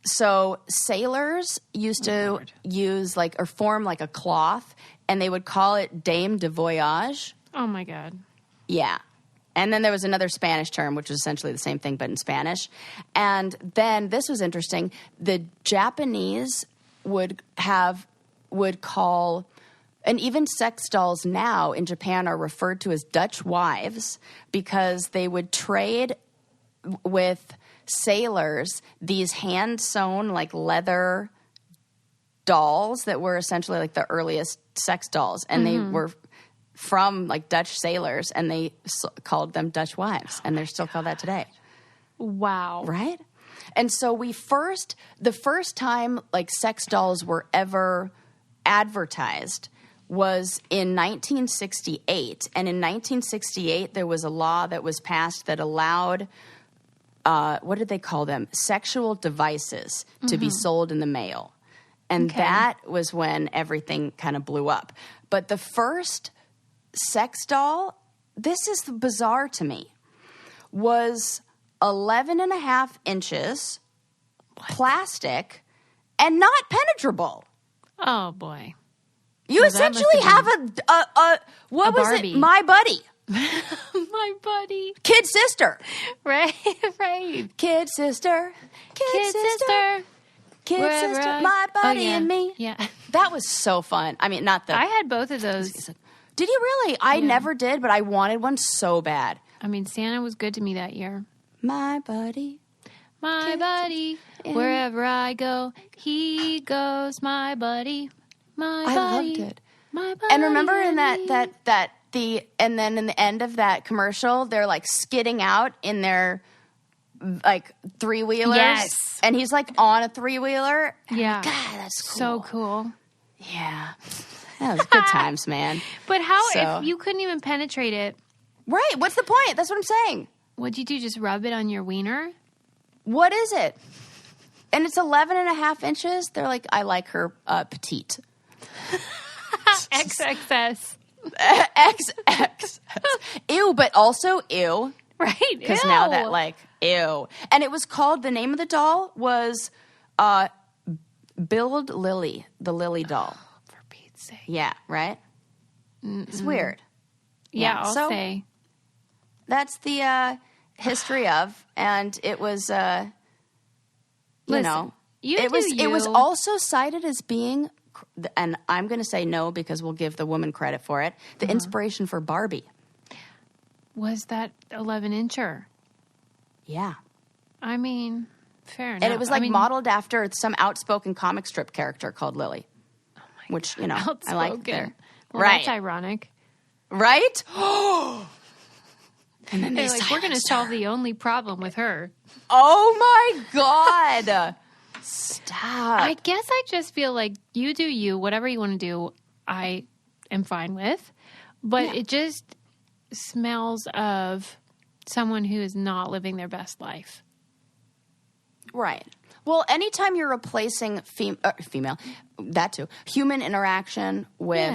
Speaker 1: So sailors used to use or form like a cloth, and they would call it Dame de Voyage.
Speaker 2: Oh my God. Yeah.
Speaker 1: And then there was another Spanish term, which was essentially the same thing, but in Spanish. And then this was interesting. The Japanese would call, and even sex dolls now in Japan are referred to as Dutch wives, because they would trade with sailors these hand-sewn leather dolls that were essentially like the earliest sex dolls, and they were from Dutch sailors, and they called them Dutch wives, and they're still called that today.
Speaker 2: Wow.
Speaker 1: Right? And so the first time sex dolls were ever advertised was in 1968, and in 1968 there was a law that was passed that allowed what did they call them? Sexual devices to be sold in the mail. And that was when everything kind of blew up. But the first sex doll, this is bizarre to me, was 11 and a half inches, plastic, and not penetrable.
Speaker 2: Oh, boy.
Speaker 1: You essentially have what was
Speaker 2: Barbie.
Speaker 1: it? My Buddy.
Speaker 2: My buddy.
Speaker 1: Kid sister.
Speaker 2: Right.
Speaker 1: Kid sister.
Speaker 2: Kid sister.
Speaker 1: My buddy and me.
Speaker 2: Yeah.
Speaker 1: That was so fun. I mean,
Speaker 2: I had both of those.
Speaker 1: Did you really? I never did, but I wanted one so bad.
Speaker 2: I mean, Santa was good to me that year.
Speaker 1: My buddy.
Speaker 2: My buddy. Wherever I go, he goes. My buddy. My buddy.
Speaker 1: I loved it.
Speaker 2: My buddy.
Speaker 1: And remember in and then in the end of that commercial, they're skidding out in their three-wheelers.
Speaker 2: Yes.
Speaker 1: And he's on a three-wheeler.
Speaker 2: Yeah.
Speaker 1: God, that's cool.
Speaker 2: So cool.
Speaker 1: Yeah. That was good times, man.
Speaker 2: But if you couldn't even penetrate it?
Speaker 1: Right. What's the point? That's what I'm saying.
Speaker 2: What'd you do? Just rub it on your wiener?
Speaker 1: What is it? And it's 11 and a half inches. They're I like her petite.
Speaker 2: XXS.
Speaker 1: XX. Ew, but also ew.
Speaker 2: Right.
Speaker 1: Because now that ew. And it was called, the name of the doll was Build Lily, the Lily doll.
Speaker 2: Oh, for Pete's sake.
Speaker 1: Yeah, right? It's weird.
Speaker 2: Yeah, I'll say.
Speaker 1: That's the history of, and it was, it was also cited as being, and I'm going to say no because we'll give the woman credit for it, the inspiration for Barbie.
Speaker 2: Was that 11-incher?
Speaker 1: Yeah.
Speaker 2: I mean, fair enough.
Speaker 1: And it was modeled after some outspoken comic strip character called Lily. Oh my God. Which,
Speaker 2: outspoken.
Speaker 1: I like there.
Speaker 2: Well, right. That's ironic.
Speaker 1: Right?
Speaker 2: And then they're like, we're going to solve the only problem with her.
Speaker 1: Oh my God. Stop.
Speaker 2: I guess I just feel like you do you, whatever you want to do, I am fine with. But it just smells of someone who is not living their best life.
Speaker 1: Right. Well, anytime you're replacing female, that too, human interaction with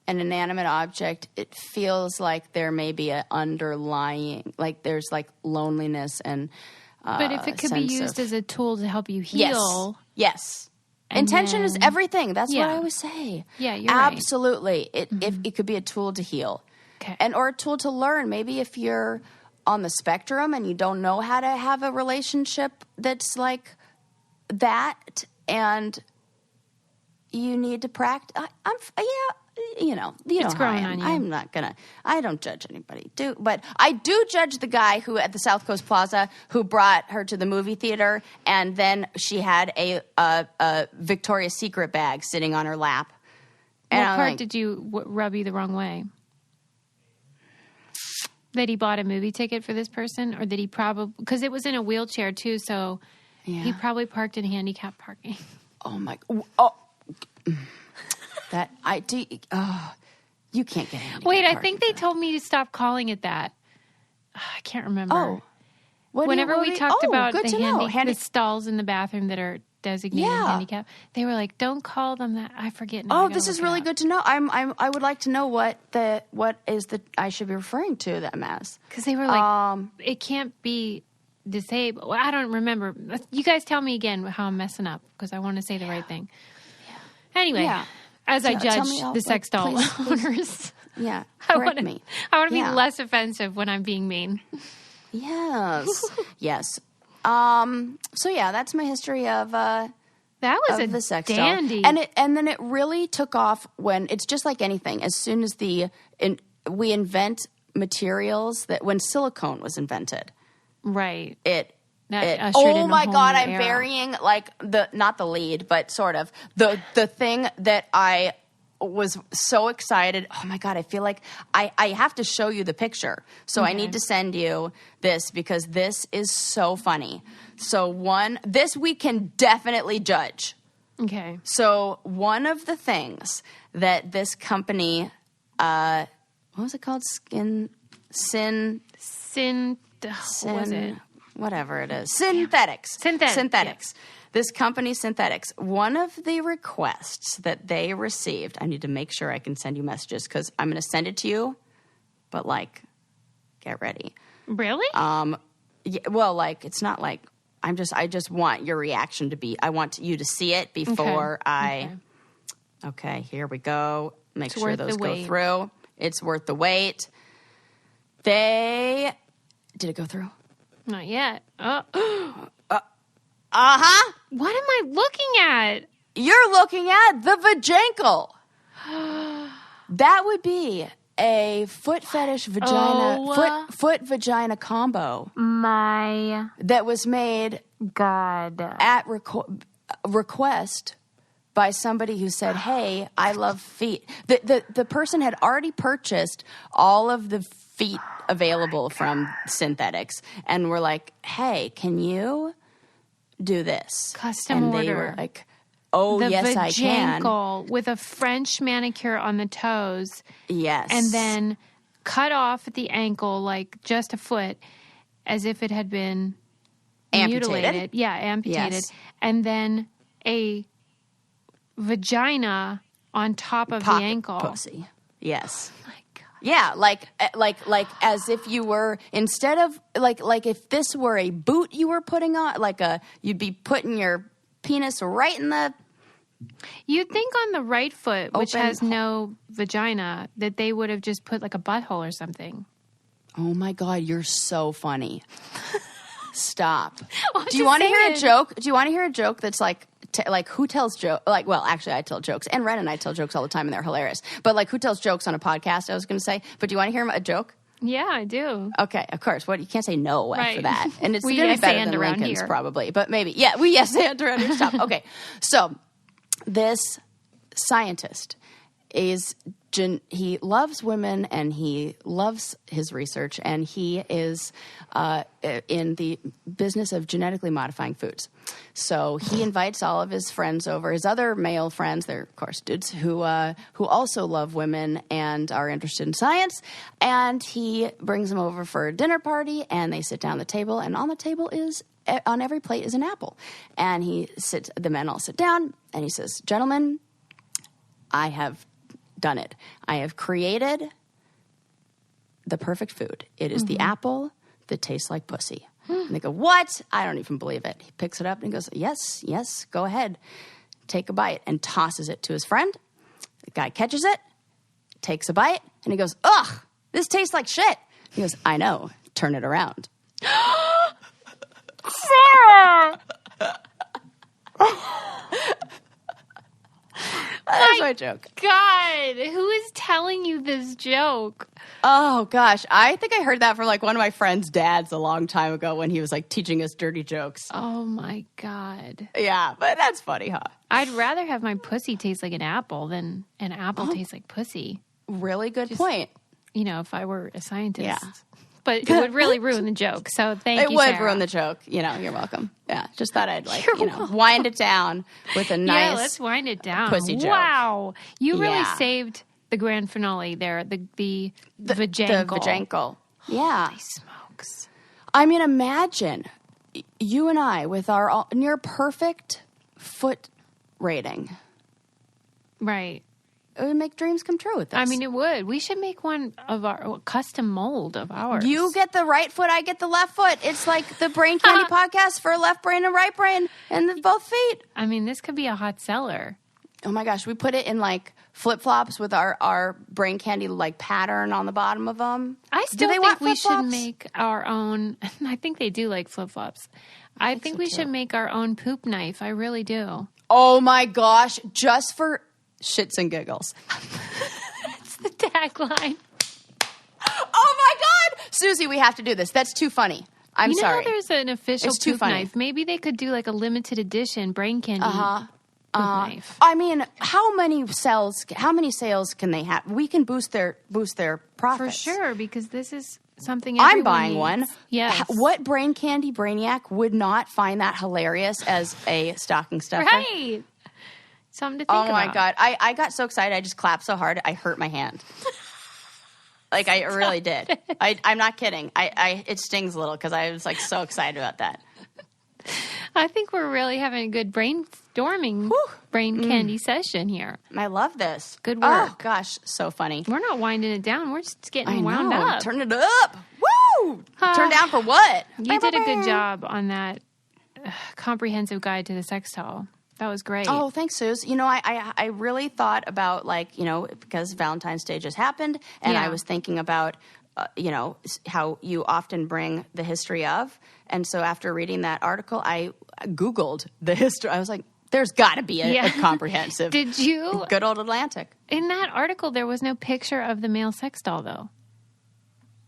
Speaker 1: an inanimate object, it feels like there may be an underlying, like there's like loneliness and
Speaker 2: but if it could be used as a tool to help you heal.
Speaker 1: Yes. Intention is everything. That's what I always say.
Speaker 2: Yeah, you're
Speaker 1: absolutely. Right. It could be a tool to heal.
Speaker 2: Okay.
Speaker 1: Or a tool to learn. Maybe if you're on the spectrum and you don't know how to have a relationship that's like that, and you need to practice.
Speaker 2: It's growing on you.
Speaker 1: I'm not gonna. I don't judge anybody. But I do judge the guy who at the South Coast Plaza who brought her to the movie theater, and then she had a Victoria's Secret bag sitting on her lap.
Speaker 2: And what part did you rub you the wrong way? That he bought a movie ticket for this person, or that he probably, because it was in a wheelchair too, so he probably parked in handicap parking.
Speaker 1: Oh my! Oh, that I do. You can't get handicap.
Speaker 2: Wait, I think they told me to stop calling it that. I can't remember.
Speaker 1: Oh,
Speaker 2: whenever we talked about the stalls in the bathroom that are designated handicap, they were like, "Don't call them that." I forget.
Speaker 1: Oh, this is really good to know. I would like to know what is the I should be referring to them as,
Speaker 2: because they were like, it can't be disabled. Well, I don't remember. You guys tell me again how I'm messing up, because I want to say the right thing. Yeah. Anyway, as I judge the sex doll owners,
Speaker 1: correct me.
Speaker 2: I want to be less offensive when I'm being mean.
Speaker 1: Yes, yes. So yeah, that's my history of
Speaker 2: that was
Speaker 1: the sex
Speaker 2: dandy,
Speaker 1: doll. And then it really took off when it's just like anything. As soon as we invent materials when silicone was invented,
Speaker 2: right?
Speaker 1: Oh my God, I'm burying like not the lead, but sort of the thing that I was so excited. Oh my God, I feel like I have to show you the picture. So I need to send you this because this is so funny. So this we can definitely judge.
Speaker 2: Okay.
Speaker 1: So one of the things that this company, what was it called? What was it? Whatever it is. Synthetics.
Speaker 2: Synthetics.
Speaker 1: This company, Synthetics, one of the requests that they received, I need to make sure I can send you messages because I'm going to send it to you, but like, get ready.
Speaker 2: Really?
Speaker 1: Yeah, well, like, it's not like, I just want your reaction to be, I want you to see it before Okay, here we go. Make sure those go through. It's worth the wait. Did it go through?
Speaker 2: Not yet.
Speaker 1: Uh-huh.
Speaker 2: What am I looking at?
Speaker 1: You're looking at the Vajankle. That would be a foot fetish vagina, foot vagina combo.
Speaker 2: My
Speaker 1: that was made
Speaker 2: God
Speaker 1: at request by somebody who said, "Hey, I love feet." The person had already purchased all of the feet available from Synthetics, and were like, "Hey, can you do this
Speaker 2: custom
Speaker 1: order?"
Speaker 2: They
Speaker 1: were like, "Oh, yes, I can."
Speaker 2: With a French manicure on the toes,
Speaker 1: yes,
Speaker 2: and then cut off at the ankle, like just a foot, as if it had been mutilated. Yeah, amputated,
Speaker 1: yes.
Speaker 2: And then a vagina on top of
Speaker 1: Pocket
Speaker 2: the ankle.
Speaker 1: Pussy. Yes.
Speaker 2: Oh my God.
Speaker 1: Yeah, like as if you were, instead of like if this were a boot you were putting on, you'd be putting your penis right in the...
Speaker 2: You'd think on the right foot, which has no vagina, that they would have just put like a butthole or something.
Speaker 1: Oh my God, you're so funny. Stop. Do you want to hear a joke? Do you want to hear a joke that's like who tells jokes? Like, well, actually, I tell jokes, and Rhen and I tell jokes all the time, and they're hilarious. But like, who tells jokes on a podcast? I was going to say. But do you want to hear a joke?
Speaker 2: Yeah, I do.
Speaker 1: Okay, of course. What, you can't say no after that, and it's
Speaker 2: going
Speaker 1: to be better than Lincoln's probably. But maybe, yeah, we yes and around here. Stop. Okay, so this scientist he loves women and he loves his research, and he is in the business of genetically modifying foods. So he invites all of his friends over, his other male friends, they're of course dudes who also love women and are interested in science, and he brings them over for a dinner party, and they sit down at the table, and on the table on every plate is an apple. And the men all sit down, and he says, "Gentlemen, I have done it. I have created the perfect food. It is the apple that tastes like pussy." And they go, "What? I don't even believe it." He picks it up and he goes, yes, go ahead. Take a bite, and tosses it to his friend. The guy catches it, takes a bite, and he goes, "Ugh, this tastes like shit." He goes, "I know. Turn it around."
Speaker 2: Sarah!
Speaker 1: That's my joke.
Speaker 2: God, who is telling you this joke?
Speaker 1: Oh, gosh. I think I heard that from, like, one of my friend's dads a long time ago when he was, like, teaching us dirty jokes.
Speaker 2: Oh, my God.
Speaker 1: Yeah, but that's funny, huh?
Speaker 2: I'd rather have my pussy taste like an apple than an apple taste like pussy.
Speaker 1: Really good point.
Speaker 2: You know, if I were a scientist.
Speaker 1: Yeah.
Speaker 2: But it would really ruin the joke. So thank you,
Speaker 1: It would
Speaker 2: Sarah.
Speaker 1: ruin the joke. You know, you're welcome. Yeah, just thought I'd wind it down with a nice
Speaker 2: let's wind it down.
Speaker 1: Pussy joke.
Speaker 2: Wow. You really saved the grand finale there, the Vajankle.
Speaker 1: The Vajankle. Yeah.
Speaker 2: Holy smokes.
Speaker 1: I mean, imagine you and I with our near perfect foot rating.
Speaker 2: Right.
Speaker 1: It would make dreams come true with this.
Speaker 2: I mean, it would. We should make one of our custom mold of ours.
Speaker 1: You get the right foot, I get the left foot. It's like the Brain Candy podcast for left brain and right brain and both feet.
Speaker 2: I mean, this could be a hot seller.
Speaker 1: Oh my gosh, we put it in like flip-flops with our Brain Candy like pattern on the bottom of them.
Speaker 2: I still think we should make our own. I think they do like flip-flops. I think we should make our own poop knife. I really do.
Speaker 1: Oh my gosh, just for shits and giggles.
Speaker 2: That's the tagline.
Speaker 1: Oh my God! Susie, we have to do this. That's too funny. I'm sorry.
Speaker 2: You know there's an official poop knife. Maybe they could do like a limited edition Brain Candy poop knife.
Speaker 1: I mean, how many sales can they have? We can boost their profits.
Speaker 2: For sure, because this is something everyone
Speaker 1: I'm buying
Speaker 2: needs.
Speaker 1: one.
Speaker 2: Yes.
Speaker 1: What Brain Candy Brainiac would not find that hilarious as a stocking stuffer?
Speaker 2: Right. Something to think about.
Speaker 1: Oh my God. I got so excited. I just clapped so hard. I hurt my hand. Like I really did. I'm not kidding. It stings a little because I was like so excited about that.
Speaker 2: I think we're really having a good brainstorming brain candy session here.
Speaker 1: I love this.
Speaker 2: Good work.
Speaker 1: Oh gosh, so funny.
Speaker 2: We're not winding it down. We're just getting wound up.
Speaker 1: Turn it up. Woo! Turn down for what?
Speaker 2: You did a good job on that comprehensive guide to the sex doll. That was great.
Speaker 1: Oh, thanks, Suze. You know, I really thought about, like, you know, because Valentine's Day just happened, and I was thinking about, you know, how you often bring the history of. And so after reading that article, I Googled the history. I was like, there's got to be a comprehensive.
Speaker 2: Did you?
Speaker 1: Good old Atlantic.
Speaker 2: In that article, there was no picture of the male sex doll, though.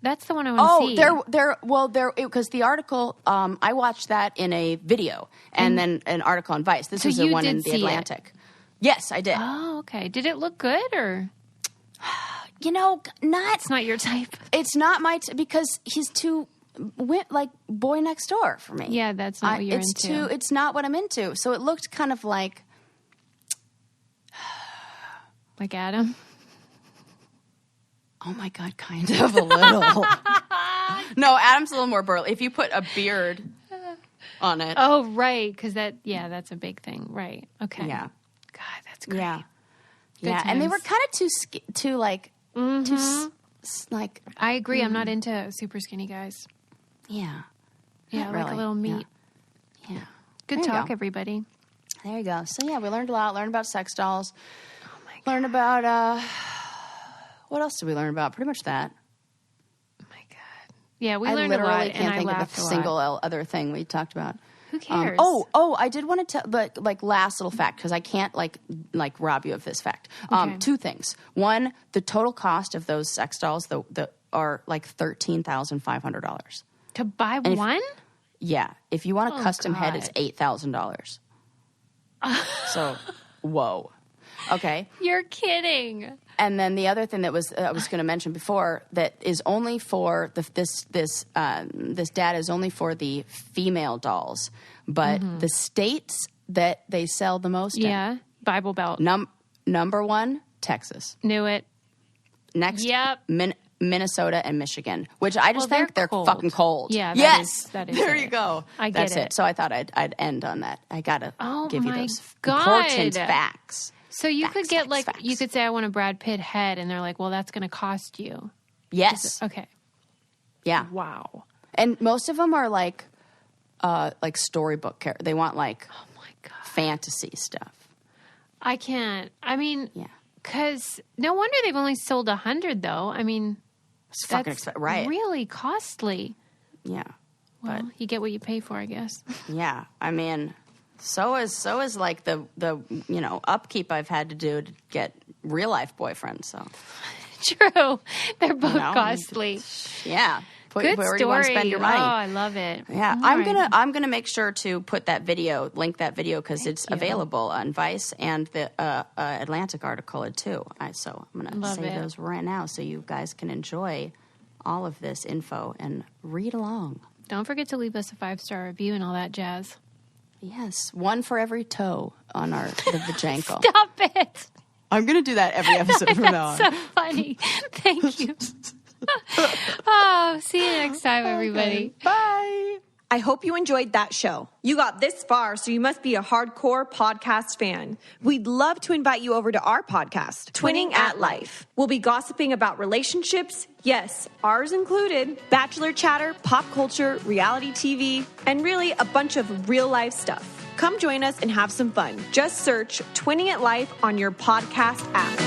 Speaker 2: That's the one I want to see. Because
Speaker 1: the article, I watched that in a video and then an article on Vice. This was the one in the Atlantic. Yes, I did.
Speaker 2: Oh, okay. Did it look good or?
Speaker 1: You know,
Speaker 2: It's not your type.
Speaker 1: It's not my because he's too like boy next door for me.
Speaker 2: Yeah, that's not what you're into.
Speaker 1: It's not what I'm into. So it looked kind of like
Speaker 2: Adam.
Speaker 1: Oh my God, kind of a little. No, Adam's a little more burly. If you put a beard on it.
Speaker 2: Oh, right. Because that's a big thing. Right. Okay.
Speaker 1: Yeah.
Speaker 2: God, that's great.
Speaker 1: Yeah.
Speaker 2: Good
Speaker 1: yeah.
Speaker 2: times.
Speaker 1: And they were kind of too like, like.
Speaker 2: I agree. I'm not into super skinny guys.
Speaker 1: Yeah.
Speaker 2: Yeah, like a little meat.
Speaker 1: Yeah.
Speaker 2: Good talk, everybody.
Speaker 1: There you go. So, yeah, we learned a lot. Learned about sex dolls.
Speaker 2: Oh, my God.
Speaker 1: Learned about, what else did we learn about? Pretty much that.
Speaker 2: Oh, my God. Yeah, we learned a lot. I literally can't think of a
Speaker 1: single other thing we talked about.
Speaker 2: Who cares?
Speaker 1: I did want to tell, but like last little fact, because I can't like rob you of this fact.
Speaker 2: Okay.
Speaker 1: 2 things. One, the total cost of those sex dolls are like $13,500
Speaker 2: to buy one.
Speaker 1: Yeah, if you want a custom head, it's $8,000. So, whoa. Okay.
Speaker 2: You're kidding.
Speaker 1: And then the other thing that I was going to mention before that is only for this data is only for the female dolls, but the states that they sell the most in,
Speaker 2: Bible Belt.
Speaker 1: Number 1, Texas.
Speaker 2: Knew it.
Speaker 1: Next, Minnesota and Michigan, which I just think they're fucking cold.
Speaker 2: Yeah. That is
Speaker 1: there
Speaker 2: it.
Speaker 1: you go.
Speaker 2: That's
Speaker 1: it. So I thought I'd end on that. I gotta give you those important facts.
Speaker 2: So you could get you could say, I want a Brad Pitt head, and they're like, well, that's going to cost you.
Speaker 1: Yes.
Speaker 2: Okay.
Speaker 1: Yeah.
Speaker 2: Wow.
Speaker 1: And most of them are like storybook characters. They want
Speaker 2: oh my God,
Speaker 1: fantasy stuff.
Speaker 2: I can't. I mean, because no wonder they've only sold 100 though. I mean,
Speaker 1: it's fucking expensive, right?
Speaker 2: Really costly.
Speaker 1: Yeah.
Speaker 2: Well, you get what you pay for, I guess.
Speaker 1: Yeah. I mean, so is like the upkeep I've had to do to get real life boyfriends. So
Speaker 2: true, they're both costly.
Speaker 1: Yeah.
Speaker 2: Good
Speaker 1: where
Speaker 2: story.
Speaker 1: Do you want to spend your money?
Speaker 2: Oh, I love it.
Speaker 1: Yeah, I'm gonna make sure to put that video, link that video because it's available on Vice and the Atlantic article too. So I'm gonna say those right now so you guys can enjoy all of this info and read along.
Speaker 2: Don't forget to leave us a 5-star review and all that jazz.
Speaker 1: Yes, 1 for every toe on the Vajankle.
Speaker 2: Stop it!
Speaker 1: I'm gonna do that every episode from now on.
Speaker 2: So funny. Thank you. Oh, see you next time, everybody.
Speaker 1: Okay. Bye.
Speaker 3: I hope you enjoyed that show. You got this far, so you must be a hardcore podcast fan. We'd love to invite you over to our podcast, Twinning at Life. We'll be gossiping about relationships, yes, ours included, bachelor chatter, pop culture, reality TV, and really a bunch of real life stuff. Come join us and have some fun. Just search Twinning at Life on your podcast app.